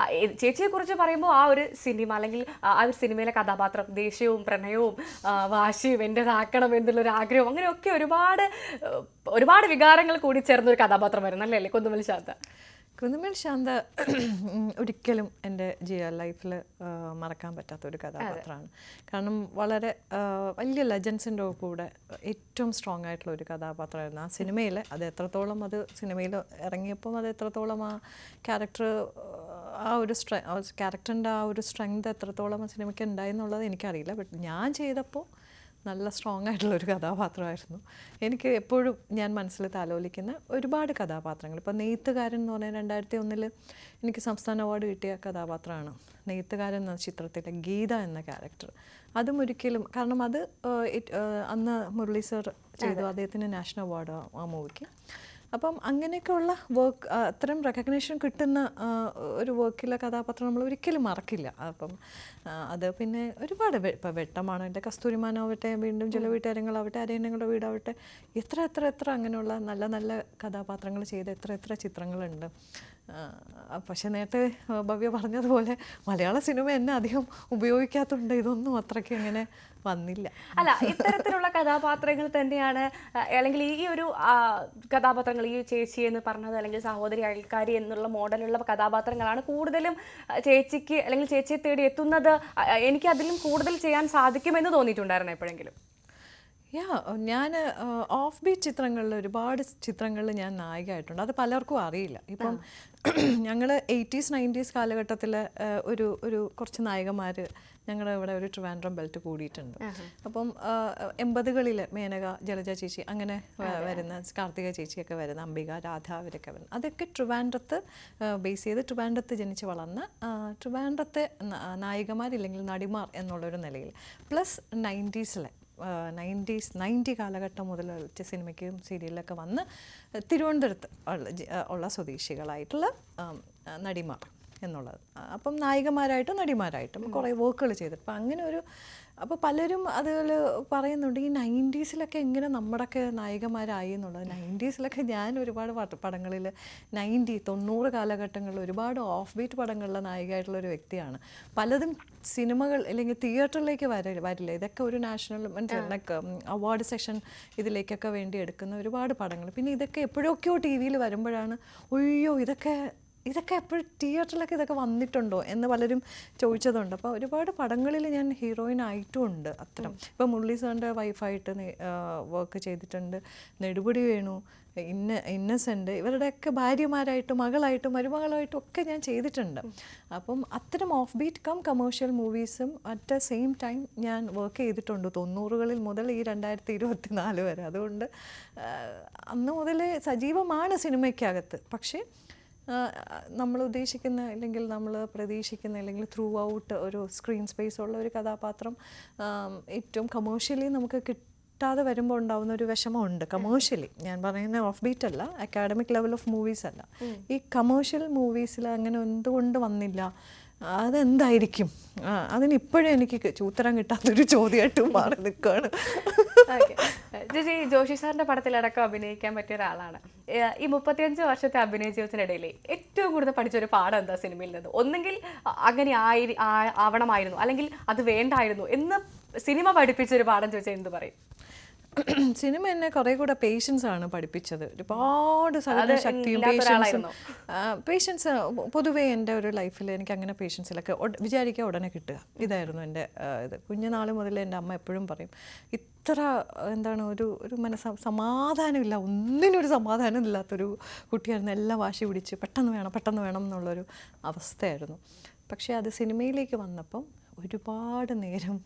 ചേച്ചിയെ കുറിച്ച് പറയുമ്പോൾ ആ ഒരു സിനിമ അല്ലെങ്കിൽ ആ ഒരു സിനിമയിലെ കഥാപാത്രം ദേഷ്യവും പ്രണയവും വാശിയും എൻ്റെതാക്കണം എന്നുള്ളൊരു ആഗ്രഹവും അങ്ങനെയൊക്കെ ഒരുപാട് വികാരങ്ങൾ കൂടി ചേർന്ന ഒരു കഥാപാത്രമായിരുന്നു അല്ലേ കുന്നുമ്മൽ ശാന്ത? കുന്നുമ്മൽ ശാന്ത ഒരിക്കലും എൻ്റെ ലൈഫിൽ മറക്കാൻ പറ്റാത്തൊരു കഥാപാത്രമാണ്. കാരണം വളരെ വലിയ ലെജൻസിൻ്റെ കൂടെ ഏറ്റവും സ്ട്രോങ് ആയിട്ടുള്ള ഒരു കഥാപാത്രമായിരുന്നു ആ സിനിമയിൽ. അത് എത്രത്തോളം അത് സിനിമയിൽ ഇറങ്ങിയപ്പം അത് എത്രത്തോളം ആ ക്യാരക്ടർ ആ ഒരു ക്യാരക്ടറിൻ്റെ ആ ഒരു സ്ട്രെങ്ത് എത്രത്തോളം ആ സിനിമയ്ക്ക് ഉണ്ടായി എന്നുള്ളത് എനിക്കറിയില്ല. ബട്ട് ഞാൻ ചെയ്തപ്പോൾ നല്ല സ്ട്രോങ് ആയിട്ടുള്ളൊരു കഥാപാത്രമായിരുന്നു. എനിക്ക് എപ്പോഴും ഞാൻ മനസ്സിൽ താലോലിക്കുന്ന ഒരുപാട് കഥാപാത്രങ്ങൾ. ഇപ്പോൾ നെയ്ത്തുകാരൻ എന്ന് പറഞ്ഞാൽ 2001 എനിക്ക് സംസ്ഥാന അവാർഡ് കിട്ടിയ കഥാപാത്രമാണ് നെയ്ത്തുകാരൻ എന്ന ചിത്രത്തിലെ ഗീത എന്ന ക്യാരക്ടർ. അതും ഒരിക്കലും, കാരണം അത് അന്ന് മുരളി സർ ചെയ്തു, അദ്ദേഹത്തിന് നാഷണൽ അവാർഡ് ആ മൂവിക്ക്. അപ്പം അങ്ങനെയൊക്കെയുള്ള വർക്ക്, അത്തരം റെക്കഗ്നേഷൻ കിട്ടുന്ന ഒരു വർക്കിലെ കഥാപാത്രം നമ്മൾ ഒരിക്കലും മറക്കില്ല. അപ്പം അത് പിന്നെ ഒരുപാട് ഇപ്പോൾ വെട്ടമാണ്, എൻ്റെ കസ്തൂരിമാനാവട്ടെ, വീണ്ടും ചില വീട്ടുകാര്യങ്ങളാവട്ടെ, അരയന്നങ്ങളുടെ വീടാവട്ടെ, എത്ര അങ്ങനെയുള്ള നല്ല നല്ല കഥാപാത്രങ്ങൾ ചെയ്ത എത്ര ചിത്രങ്ങളുണ്ട്. പക്ഷെ നേരത്തെ ഭവ്യ പറഞ്ഞതുപോലെ മലയാള സിനിമ എന്നെ അധികം ഉപയോഗിക്കാത്തതുകൊണ്ട് ഇതൊന്നും അത്രയ്ക്ക് അങ്ങനെ വന്നില്ല. അല്ല, ഇത്തരത്തിലുള്ള കഥാപാത്രങ്ങൾ തന്നെയാണ്, അല്ലെങ്കിൽ ഈ ഒരു കഥാപാത്രങ്ങൾ, ഈ ചേച്ചി എന്ന് പറഞ്ഞത് അല്ലെങ്കിൽ സഹോദരി അയൽക്കാരി എന്നുള്ള മോഡലുള്ള കഥാപാത്രങ്ങളാണ് കൂടുതലും ചേച്ചിക്ക് അല്ലെങ്കിൽ ചേച്ചിയെ തേടി എത്തുന്നത്. എനിക്ക് അതിലും കൂടുതൽ ചെയ്യാൻ സാധിക്കുമെന്ന് തോന്നിയിട്ടുണ്ടായിരുന്നു എപ്പോഴെങ്കിലും? ഞാൻ ഓഫ് ബീറ്റ് ചിത്രങ്ങളിൽ ഒരുപാട് ചിത്രങ്ങളിൽ ഞാൻ നായികയായിട്ടുണ്ട്. അത് പലർക്കും അറിയില്ല. ഇപ്പം ഞങ്ങൾ 80s 90s കാലഘട്ടത്തിൽ ഒരു കുറച്ച് നായികമാർ ഞങ്ങളുടെ ഇവിടെ ഒരു ട്രിവാൻഡ്രം ബെൽറ്റ് കൂടിയിട്ടുണ്ട്. അപ്പം 80കളിൽ മേനക, ജലജ ചേച്ചി, അങ്ങനെ വരുന്ന കാർത്തിക ചേച്ചിയൊക്കെ വരുന്ന, അംബിക, രാധ, അവരൊക്കെ വരുന്ന, അതൊക്കെ ട്രിവാൻഡ്രത്ത് ബേസ് ചെയ്ത് ട്രിവാൻഡ്രത്ത് ജനിച്ച് വളർന്ന ട്രിവാൻഡ്രത്തെ നായികമാരില്ലെങ്കിൽ നടിമാർ എന്നുള്ളൊരു നിലയിൽ, പ്ലസ് 90 കാലഘട്ടം മുതൽ സിനിമയ്ക്കും സീരിയലിലൊക്കെ വന്ന് തിരുവനന്തപുരത്ത് ഉള്ള സ്വദേശികളായിട്ടുള്ള നടിമാർ എന്നുള്ളത്. അപ്പം നായികമാരായിട്ടും നടിമാരായിട്ടും കുറേ വർക്കുകൾ ചെയ്തിട്ട് അപ്പം അങ്ങനെ അപ്പോൾ പലരും അതിൽ പറയുന്നുണ്ട് ഈ 90s എങ്ങനെ നമ്മുടെയൊക്കെ നായികമാരായി എന്നുള്ളത്. 90s ഞാൻ ഒരുപാട് പടങ്ങളിൽ 90 കാലഘട്ടങ്ങളിൽ ഒരുപാട് ഓഫ് ബീറ്റ് പടങ്ങളിലെ നായികയായിട്ടുള്ളൊരു വ്യക്തിയാണ്. പലതും സിനിമകൾ അല്ലെങ്കിൽ തിയേറ്ററിലേക്ക് വരില്ല. ഇതൊക്കെ ഒരു നാഷണൽ ലൈക്ക് അവാർഡ് സെഷൻ ഇതിലേക്കൊക്കെ വേണ്ടി എടുക്കുന്ന ഒരുപാട് പടങ്ങൾ. പിന്നെ ഇതൊക്കെ എപ്പോഴൊക്കെയോ TV യിൽ വരുമ്പോഴാണ്, അയ്യോ ഇതൊക്കെ ഇതൊക്കെ എപ്പോഴും തിയേറ്ററിലൊക്കെ ഇതൊക്കെ വന്നിട്ടുണ്ടോ എന്ന് പലരും ചോദിച്ചതുണ്ട്. അപ്പോൾ ഒരുപാട് പടങ്ങളിൽ ഞാൻ ഹീറോയിൻ ആയിട്ടും ഉണ്ട് അത്തരം. ഇപ്പോൾ മുരളി സാറിൻ്റെ വൈഫായിട്ട് വർക്ക് ചെയ്തിട്ടുണ്ട്, നെടുപടി വേണു, ഇന്നസെൻ്റ്, ഇവരുടെയൊക്കെ ഭാര്യമാരായിട്ടും മകളായിട്ടും മരുമകളായിട്ടും ഒക്കെ ഞാൻ ചെയ്തിട്ടുണ്ട്. അപ്പം അത്തരം ഓഫ് ബീറ്റ് കം കമേഴ്ഷ്യൽ മൂവീസും അറ്റ് ദ സെയിം ടൈം ഞാൻ വർക്ക് ചെയ്തിട്ടുണ്ട് 90-കളിൽ മുതൽ ഈ 2024 വരെ. അതുകൊണ്ട് അന്ന് മുതൽ സജീവമാണ് സിനിമയ്ക്കകത്ത്. പക്ഷേ നമ്മൾ ഉദ്ദേശിക്കുന്ന അല്ലെങ്കിൽ നമ്മൾ പ്രതീക്ഷിക്കുന്ന അല്ലെങ്കിൽ ത്രൂ ഔട്ട് ഒരു സ്ക്രീൻ സ്പേസ് ഉള്ള ഒരു കഥാപാത്രം ഏറ്റവും കമേഴ്ഷ്യലി നമുക്ക് കിട്ടാതെ വരുമ്പോൾ ഉണ്ടാകുന്ന ഒരു വിഷമമുണ്ട്. കമേഴ്ഷ്യലി ഞാൻ പറയുന്ന ഓഫ് ബീറ്റ് അല്ല, അക്കാഡമിക് ലെവൽ ഓഫ് മൂവീസ് അല്ല, ഈ കമേഴ്ഷ്യൽ മൂവീസിൽ അങ്ങനെ എന്തുകൊണ്ട് വന്നില്ല, അതെന്തായിരിക്കും? അതിനിപ്പോഴും എനിക്ക് ഉത്തരം കിട്ടാത്തൊരു ചോദ്യമായിട്ട് മാറി നിൽക്കുകയാണ്. ചേച്ചി ജോഷി സാറിന്റെ പടത്തിലടക്കം അഭിനയിക്കാൻ പറ്റിയ ഒരാളാണ്. ഈ 35 വർഷത്തെ അഭിനയ ജീവിതത്തിനിടയിൽ ഏറ്റവും കൂടുതൽ പഠിച്ചൊരു പാഠം എന്താ സിനിമയിൽ നിന്ന്? ഒന്നെങ്കിൽ അങ്ങനെ ആവണമായിരുന്നു, അല്ലെങ്കിൽ അത് വേണ്ടായിരുന്നു എന്ന് സിനിമ പഠിപ്പിച്ചൊരു പാഠം ചോദിച്ചാൽ എന്ത് പറയും? സിനിമ എന്നെ കുറേ കൂടെ പേഷ്യൻസ് ആണ് പഠിപ്പിച്ചത്. ഒരുപാട് സഹനശക്തിയും പേഷ്യൻസ് പൊതുവേ എൻ്റെ ഒരു ലൈഫിൽ എനിക്ക് അങ്ങനെ പേഷ്യൻസിലൊക്കെ വിചാരിക്കുക ഉടനെ കിട്ടുക, ഇതായിരുന്നു എൻ്റെ ഇത്. കുഞ്ഞുനാൾ മുതൽ എൻ്റെ അമ്മ എപ്പോഴും പറയും, ഇത്ര എന്താണ് ഒരു സമാധാനമില്ല, ഒന്നിനൊരു സമാധാനം ഇല്ലാത്തൊരു കുട്ടിയായിരുന്നു. എല്ലാം വാശി പിടിച്ച് പെട്ടെന്ന് വേണം എന്നുള്ളൊരു അവസ്ഥയായിരുന്നു. പക്ഷേ അത് സിനിമയിലേക്ക് വന്നപ്പം ഒരുപാട് നേരം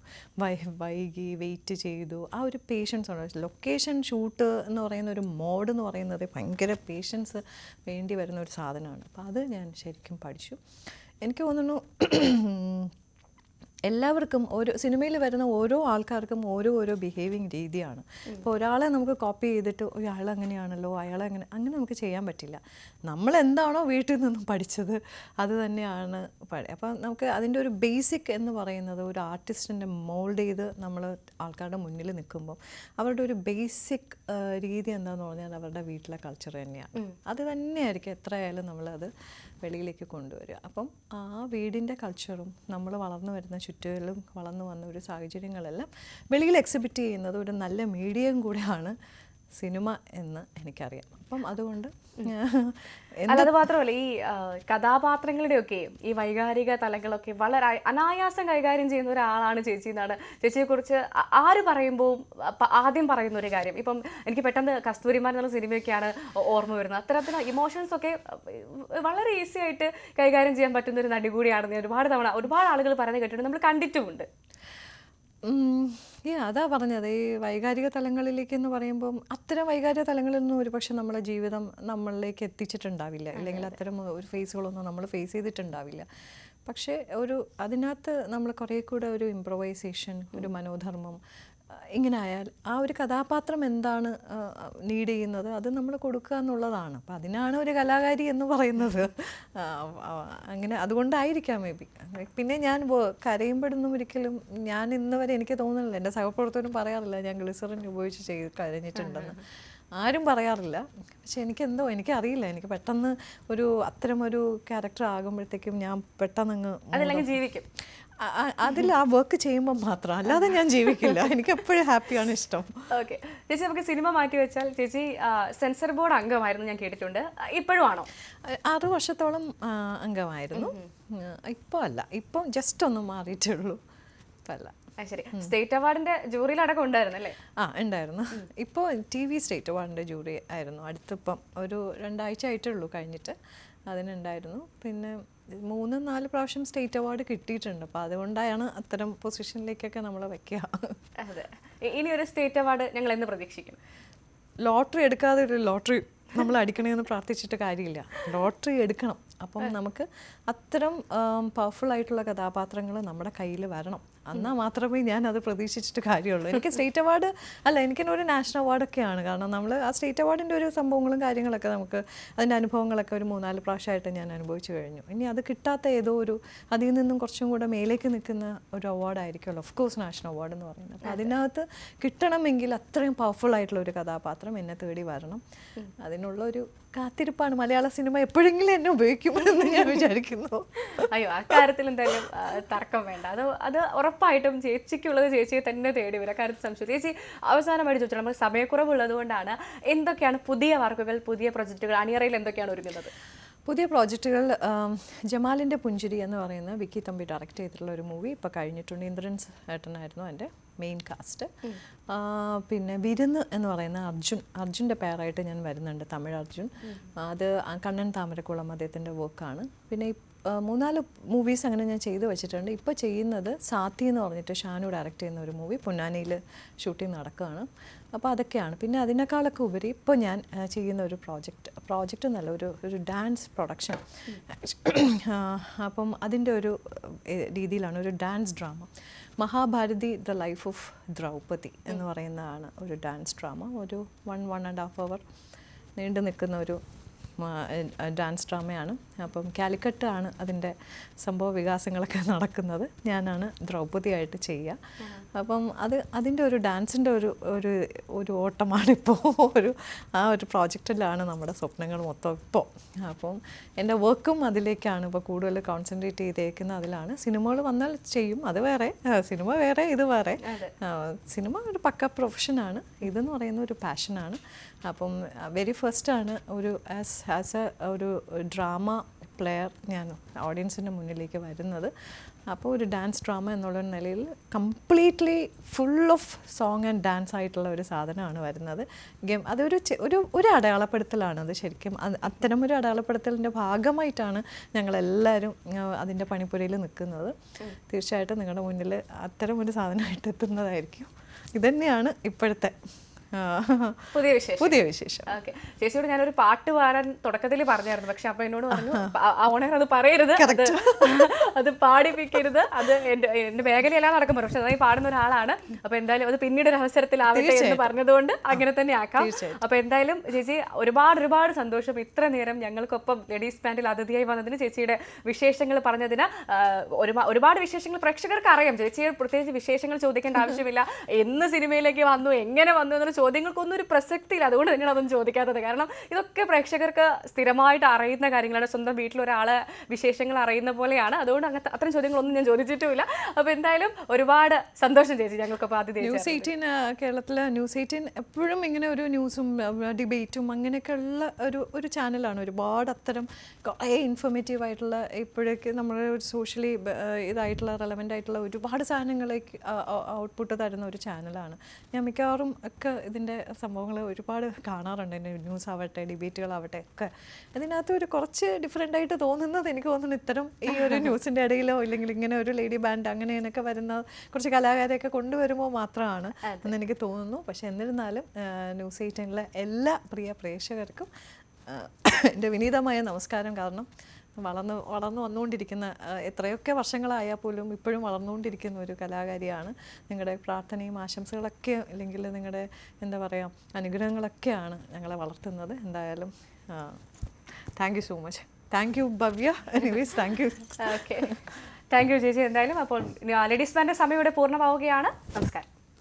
വൈകി വെയിറ്റ് ചെയ്തു. ആ ഒരു പേഷ്യൻസ് ഉണ്ട്. ലൊക്കേഷൻ ഷൂട്ട് എന്ന് പറയുന്ന ഒരു മോഡ് എന്ന് പറയുന്നത് ഭയങ്കര പേഷ്യൻസ് വേണ്ടി വരുന്ന ഒരു സാധനമാണ്. അപ്പോൾ അത് ഞാൻ ശരിക്കും പഠിച്ചു. എനിക്ക് തോന്നുന്നു എല്ലാവർക്കും ഓരോ സിനിമയിൽ വരുന്ന ഓരോ ആൾക്കാർക്കും ഓരോ ബിഹേവിങ് രീതിയാണ്. ഇപ്പോൾ ഒരാളെ നമുക്ക് കോപ്പി ചെയ്തിട്ട് അയാൾ അങ്ങനെയാണല്ലോ അയാളങ്ങനെ നമുക്ക് ചെയ്യാൻ പറ്റില്ല. നമ്മളെന്താണോ വീട്ടിൽ നിന്നും പഠിച്ചത് അത് തന്നെയാണ് അപ്പോൾ നമുക്ക് അതിൻ്റെ ഒരു ബേസിക് എന്ന് പറയുന്നത് ഒരു ആർട്ടിസ്റ്റിൻ്റെ മോൾഡ് ചെയ്ത് നമ്മൾ ആൾക്കാരുടെ മുന്നിൽ നിൽക്കുമ്പം അവരുടെ ഒരു ബേസിക് രീതി എന്താണെന്ന് പറഞ്ഞാൽ അവരുടെ വീട്ടിലെ കൾച്ചർ തന്നെയാണ്. അത് തന്നെയായിരിക്കും എത്രയായാലും നമ്മളത് വെളിയിലേക്ക് കൊണ്ടുവരിക. അപ്പം ആ വീടിൻ്റെ കൾച്ചറും നമ്മൾ വളർന്നു വരുന്ന ചുറ്റുകളിലും വളർന്നു വന്ന ഒരു സാഹചര്യങ്ങളെല്ലാം വെളിയിൽ എക്സിബിറ്റ് ചെയ്യുന്നത് ഒരു നല്ല മീഡിയം കൂടെയാണ് സിനിമ എന്ന് എനിക്കറിയാം. അപ്പം അതുകൊണ്ട് അത് മാത്രമല്ല, ഈ കഥാപാത്രങ്ങളുടെയൊക്കെ ഈ വൈകാരിക തലങ്ങളൊക്കെ വളരെ അനായാസം കൈകാര്യം ചെയ്യുന്ന ഒരാളാണ് ചേച്ചി എന്നാണ് ചേച്ചിയെക്കുറിച്ച് ആര് പറയുമ്പോൾ ആദ്യം പറയുന്ന ഒരു കാര്യം. ഇപ്പം എനിക്ക് പെട്ടെന്ന് കസ്തൂരിമാൻ എന്നുള്ള സിനിമയൊക്കെയാണ് ഓർമ്മ വരുന്നത്. അത്തരത്തിൽ ഇമോഷൻസ് ഒക്കെ വളരെ ഈസി ആയിട്ട് കൈകാര്യം ചെയ്യാൻ പറ്റുന്ന ഒരു നടി കൂടിയാണെന്ന് ഒരുപാട് ആളുകൾ പറയുന്നത് കേട്ടിട്ടുണ്ട്, നമ്മൾ കണ്ടിട്ടുമുണ്ട്. അതാ പറഞ്ഞത്, ഈ വൈകാരിക തലങ്ങളിലേക്ക് എന്ന് പറയുമ്പം അത്തരം വൈകാരിക തലങ്ങളിലൊന്നും ഒരുപക്ഷെ നമ്മളെ ജീവിതം നമ്മളിലേക്ക് എത്തിച്ചിട്ടുണ്ടാവില്ല, അല്ലെങ്കിൽ അത്തരം ഒരു ഫേസുകളൊന്നും നമ്മൾ ഫേസ് ചെയ്തിട്ടുണ്ടാവില്ല. പക്ഷേ അതിനകത്ത് നമ്മൾ കുറേ കൂടെ ഒരു ഇംപ്രൊവൈസേഷൻ, ഒരു മനോധർമ്മം ഇങ്ങനെ ആയാൽ ആ ഒരു കഥാപാത്രം എന്താണ് നീഡ് ചെയ്യുന്നത് അത് നമ്മൾ കൊടുക്കുക എന്നുള്ളതാണ്. അപ്പം അതിനാണ് ഒരു കലാകാരി എന്ന് പറയുന്നത്. അങ്ങനെ അതുകൊണ്ടായിരിക്കാം മേ ബി. പിന്നെ ഞാൻ കരയുമ്പോഴൊന്നും ഒരിക്കലും ഞാൻ ഇന്ന് വരെ എനിക്ക് തോന്നുന്നില്ല, എൻ്റെ സഹപ്രവർത്തകരും പറയാറില്ല ഞാൻ ഗ്ലിസറിൻ ഉപയോഗിച്ച് കരഞ്ഞിട്ടുണ്ടെന്ന്, ആരും പറയാറില്ല. പക്ഷെ എനിക്കറിയില്ല, എനിക്ക് പെട്ടെന്ന് അത്തരം ഒരു ക്യാരക്ടർ ആകുമ്പോഴത്തേക്കും ഞാൻ പെട്ടെന്ന് ജീവിക്കും. അതിൽ ആ വർക്ക് ചെയ്യുമ്പോൾ മാത്രം, അല്ലാതെ ഞാൻ ജീവിക്കില്ല. എനിക്ക് എപ്പോഴും ഹാപ്പിയാണ് ഇഷ്ടം. ഓക്കെ ചേച്ചി, നമുക്ക് സിനിമ മാറ്റി വെച്ചാൽ ചേച്ചി സെൻസർ ബോർഡ് അംഗമായിരുന്നു ഞാൻ കേട്ടിട്ടുണ്ട്. ഇപ്പോഴും ആണോ? 6 വർഷത്തോളം അംഗമായിരുന്നു. ഇപ്പോൾ അല്ല, ഇപ്പം ജസ്റ്റ് ഒന്ന് മാറിയിട്ടേ ഉള്ളൂ. ഇപ്പം അല്ല. ശരി. സ്റ്റേറ്റ് അവാർഡിന്റെ ജൂറിയിലടക്കം ഉണ്ടായിരുന്നല്ലേ? ഉണ്ടായിരുന്നു. ഇപ്പോൾ TV സ്റ്റേറ്റ് അവാർഡിൻ്റെ ജൂറി ആയിരുന്നു. അടുത്തിപ്പം ഒരു 2 ആഴ്ച ആയിട്ടേ ഉള്ളൂ കഴിഞ്ഞിട്ട് അതിനുണ്ടായിരുന്നു. പിന്നെ 3-4 പ്രാവശ്യം സ്റ്റേറ്റ് അവാർഡ് കിട്ടിയിട്ടുണ്ട്. അപ്പോൾ അതുകൊണ്ടാണ് അത്തരം പൊസിഷനിലേക്കൊക്കെ നമ്മൾ വെക്കുക. അതെ. ഇനി ഒരു സ്റ്റേറ്റ് അവാർഡ് ഞങ്ങൾ എന്ന് പ്രതീക്ഷിക്കും? ലോട്ടറി എടുക്കാതെ ഒരു ലോട്ടറി നമ്മൾ അടിക്കണമെന്ന് പ്രാർത്ഥിച്ചിട്ട് കാര്യമില്ല, ലോട്ടറി എടുക്കണം. അപ്പം നമുക്ക് അത്തരം പവർഫുൾ ആയിട്ടുള്ള കഥാപാത്രങ്ങൾ നമ്മുടെ കയ്യിൽ വരണം, എന്നാൽ മാത്രമേ ഞാൻ അത് പ്രതീക്ഷിച്ചിട്ട് കാര്യമുള്ളൂ. എനിക്ക് സ്റ്റേറ്റ് അവാർഡ് അല്ല, എനിക്കൊരു നാഷണൽ അവാർഡൊക്കെയാണ്. കാരണം നമ്മൾ ആ സ്റ്റേറ്റ് അവാർഡിൻ്റെ ഒരു സംഭവങ്ങളും കാര്യങ്ങളൊക്കെ നമുക്ക് അതിൻ്റെ അനുഭവങ്ങളൊക്കെ ഒരു 3-4 പ്രാവശ്യമായിട്ട് ഞാൻ അനുഭവിച്ചു കഴിഞ്ഞു. ഇനി അത് കിട്ടാത്ത അതിൽ നിന്നും കുറച്ചും കൂടെ മേലേക്ക് നിൽക്കുന്ന ഒരു അവാർഡായിരിക്കുമല്ലോ ഓഫ് കോഴ്സ് നാഷണൽ അവാർഡ് എന്ന് പറയുന്നത്. അപ്പോൾ അതിനകത്ത് കിട്ടണമെങ്കിൽ അത്രയും പവർഫുൾ ആയിട്ടുള്ള ഒരു കഥാപാത്രം എന്നെ തേടി വരണം. അതിനുള്ളൊരു കാത്തിരിപ്പാണ്. മലയാള സിനിമ എപ്പോഴെങ്കിലും എന്നെ ഉപയോഗിക്കുമെന്ന് ഞാൻ വിചാരിക്കുന്നു. അയ്യോ, അക്കാര്യത്തിൽ എന്തായാലും തർക്കം വേണ്ട. അത് ഉറപ്പായിട്ടും ചേച്ചിക്കുള്ളത് ചേച്ചിയെ തന്നെ തേടി വരും, അക്കാര്യത്തിൽ സംശയം. ചേച്ചി അവസാനമായിട്ട് ചോദിച്ചാൽ, നമ്മൾ സമയക്കുറവുള്ളത് കൊണ്ടാണ്, എന്തൊക്കെയാണ് പുതിയ വർക്കുകൾ, പുതിയ പ്രൊജക്റ്റുകൾ അണിയറയിൽ എന്തൊക്കെയാണ് ഒരുങ്ങുന്നത്? പുതിയ പ്രോജക്റ്റുകൾ ജമാലിൻ്റെ പുഞ്ചിരി എന്ന് പറയുന്ന വിക്കി തമ്പി ഡയറക്റ്റ് ചെയ്തിട്ടുള്ള ഒരു മൂവി ഇപ്പോൾ കഴിഞ്ഞിട്ടുണ്ട്. ഇന്ദ്രൻ ഏട്ടനായിരുന്നു എൻ്റെ മെയിൻ കാസ്റ്റ്. പിന്നെ വിരുന്ന് എന്ന് പറയുന്ന അർജുൻ്റെ പേരായിട്ട് ഞാൻ വരുന്നുണ്ട്, തമിഴ് അർജുൻ. അത് കണ്ണൻ താമരക്കുളം അദ്ദേഹത്തിൻ്റെ വർക്കാണ്. പിന്നെ 3-4 മൂവീസ് അങ്ങനെ ഞാൻ ചെയ്തു വെച്ചിട്ടുണ്ട്. ഇപ്പോൾ ചെയ്യുന്നത് സാത്തി എന്ന് പറഞ്ഞിട്ട് ഷാനു ഡയറക്റ്റ് ചെയ്യുന്ന ഒരു മൂവി പൊന്നാനിയിൽ ഷൂട്ടിംഗ് നടക്കുകയാണ്. അപ്പോൾ അതൊക്കെയാണ്. പിന്നെ അതിനേക്കാളൊക്കെ ഉപരി ഇപ്പോൾ ഞാൻ ചെയ്യുന്ന ഒരു പ്രോജക്റ്റ് എന്നല്ല, ഒരു ഡാൻസ് പ്രൊഡക്ഷൻ. അപ്പം അതിൻ്റെ ഒരു രീതിയിലാണ് ഒരു dance drama. Mahabharati the life of Draupadi എന്ന് പറയുന്നതാണ് ഒരു ഡാൻസ് ഡ്രാമ. ഒരു 1.5 hour നീണ്ടു നിൽക്കുന്ന ഒരു ഡാൻസ് ഡ്രാമയാണ്. അപ്പം കാലിക്കട്ടാണ് അതിൻ്റെ സംഭവ വികാസങ്ങളൊക്കെ നടക്കുന്നത്. ഞാനാണ് ദ്രൗപദിയായിട്ട് ചെയ്യുക. അപ്പം അതിൻ്റെ ഒരു ഡാൻസിൻ്റെ ഒരു ഓട്ടമാണിപ്പോൾ. ആ ഒരു പ്രോജക്റ്റിലാണ് നമ്മുടെ സ്വപ്നങ്ങൾ മൊത്തം ഇപ്പോൾ. അപ്പം എൻ്റെ വർക്കും അതിലേക്കാണ് ഇപ്പോൾ കൂടുതൽ കോൺസെൻട്രേറ്റ് ചെയ്തേക്കുന്നത്. അതിലാണ്. സിനിമകൾ വന്നാൽ ചെയ്യും, അത് വേറെ. സിനിമ വേറെ, ഇത് വേറെ. സിനിമ ഒരു പക്ക പ്രൊഫഷനാണ്, ഇതെന്ന് പറയുന്ന ഒരു പാഷനാണ്. അപ്പം വെരി ഫസ്റ്റാണ് ആസ് എ ഒരു ഡ്രാമ പ്ലെയർ ഞാൻ ഓഡിയൻസിൻ്റെ മുന്നിലേക്ക് വരുന്നത്. അപ്പോൾ ഒരു ഡാൻസ് ഡ്രാമ എന്നുള്ള നിലയിൽ completely full of song and dance ആയിട്ടുള്ള ഒരു സാധനമാണ് വരുന്നത്. അതൊരു ഒരു അടയാളപ്പെടുത്തലാണ് അത് ശരിക്കും. അത്തരം ഒരു അടയാളപ്പെടുത്തലിൻ്റെ ഭാഗമായിട്ടാണ് ഞങ്ങളെല്ലാവരും അതിൻ്റെ പണിപ്പുരയിൽ നിൽക്കുന്നത്. തീർച്ചയായിട്ടും നിങ്ങളുടെ മുന്നിൽ അത്തരം ഒരു സാധനമായിട്ട് എത്തുന്നതായിരിക്കും. ഇതുതന്നെയാണ് ഇപ്പോഴത്തെ പുതിയ വിശേഷം. ഓക്കെ, ചേച്ചിയോട് ഞാനൊരു പാട്ട് പാടാൻ തുടക്കത്തിൽ പറഞ്ഞായിരുന്നു, പക്ഷെ അപ്പൊ എന്നോട് പറഞ്ഞു ഓണർ അത് പറയരുത്, അത് പാടിപ്പിക്കരുത്, അത് എന്റെ മേഖലയെല്ലാം നടക്കും പറഞ്ഞു. പക്ഷെ അതായി പാടുന്ന ഒരാളാണ്. അപ്പൊ എന്തായാലും അത് പിന്നീട് ഒരു അവസരത്തിലാവട്ടെ എന്ന് പറഞ്ഞതുകൊണ്ട് അങ്ങനെ തന്നെ ആക്കാം. അപ്പൊ എന്തായാലും ചേച്ചി ഒരുപാട് സന്തോഷം ഇത്ര നേരം ഞങ്ങൾക്കൊപ്പം ലേഡീസ് ബാൻഡിൽ അതിഥിയായി വന്നതിന്, ചേച്ചിയുടെ വിശേഷങ്ങൾ പറഞ്ഞതിന്. ഒരുപാട് വിശേഷങ്ങൾ പ്രേക്ഷകർക്ക് അറിയാം. ചേച്ചിയെ പ്രത്യേകിച്ച് വിശേഷങ്ങൾ ചോദിക്കേണ്ട ആവശ്യമില്ല. എന്ന് സിനിമയിലേക്ക് വന്നു, എങ്ങനെ വന്നു എന്നുള്ള ചോദ്യങ്ങൾക്കൊന്നും ഒരു പ്രസക്തിയില്ല. അതുകൊണ്ട് തന്നെയാണ് അതൊന്നും ചോദിക്കാത്തത്. കാരണം ഇതൊക്കെ പ്രേക്ഷകർക്ക് സ്ഥിരമായിട്ട് അറിയുന്ന കാര്യങ്ങളാണ്. സ്വന്തം വീട്ടിലൊരാളെ വിശേഷങ്ങൾ അറിയുന്ന പോലെയാണ്. അതുകൊണ്ട് അങ്ങനത്തെ അത്തരം ചോദ്യങ്ങളൊന്നും ഞാൻ ചോദിച്ചിട്ടുമില്ല. അപ്പോൾ എന്തായാലും ഒരുപാട് സന്തോഷം ചേച്ചി ഞങ്ങൾക്കപ്പോൾ ആദ്യം. ന്യൂസ് 18 കേരളത്തിലെ ന്യൂസ് 18 എപ്പോഴും ഇങ്ങനെ ഒരു ന്യൂസും ഡിബേറ്റും അങ്ങനെയൊക്കെ ഉള്ള ഒരു ചാനലാണ്. ഒരുപാട് അത്തരം കുറേ ഇൻഫോർമേറ്റീവ് ആയിട്ടുള്ള, ഇപ്പോഴേക്ക് നമ്മുടെ ഒരു സോഷ്യലി ഇതായിട്ടുള്ള റെലവൻ്റ് ആയിട്ടുള്ള ഒരുപാട് സാധനങ്ങളേക്ക് ഔട്ട്പുട്ട് തരുന്ന ഒരു ചാനലാണ്. ഞാൻ മിക്കവാറും ഒക്കെ ഇതിൻ്റെ സംഭവങ്ങൾ ഒരുപാട് കാണാറുണ്ട്. എൻ്റെ ന്യൂസ് ആവട്ടെ, ഡിബേറ്റുകളാവട്ടെ ഒക്കെ. അതിനകത്ത് ഒരു കുറച്ച് ഡിഫറെൻ്റ് ആയിട്ട് തോന്നുന്നത് എനിക്ക് തോന്നുന്നു ഇത്തരം ഈ ഒരു ന്യൂസിൻ്റെ ഇടയിലോ ഇല്ലെങ്കിൽ ഇങ്ങനെ ഒരു ലേഡി ബാൻഡ് അങ്ങനെയൊക്കെ വരുന്ന കുറച്ച് കലാകാരെയൊക്കെ കൊണ്ടുവരുമ്പോൾ മാത്രമാണ് എന്ന് എനിക്ക് തോന്നുന്നു. പക്ഷെ എന്നിരുന്നാലും ന്യൂസ് 18 എല്ലാ പ്രിയ പ്രേക്ഷകർക്കും എൻ്റെ വിനീതമായ നമസ്കാരം. കാരണം വളർന്നു വന്നുകൊണ്ടിരിക്കുന്ന, എത്രയൊക്കെ വർഷങ്ങളായാൽ പോലും ഇപ്പോഴും വളർന്നുകൊണ്ടിരിക്കുന്ന ഒരു കലാകാരിയാണ്. നിങ്ങളുടെ പ്രാർത്ഥനയും ആശംസകളൊക്കെ അല്ലെങ്കിൽ നിങ്ങളുടെ എന്താ പറയുക അനുഗ്രഹങ്ങളൊക്കെയാണ് ഞങ്ങളെ വളർത്തുന്നത്. എന്തായാലും thank you so much. Thank you Bhavya. Anyways thank you. Okay, thank you ചേച്ചി. എന്തായാലും അപ്പോൾ ലേഡീസ് ബാൻഡ് സമയം ഇവിടെ പൂർണ്ണമാവുകയാണ്. നമസ്കാരം.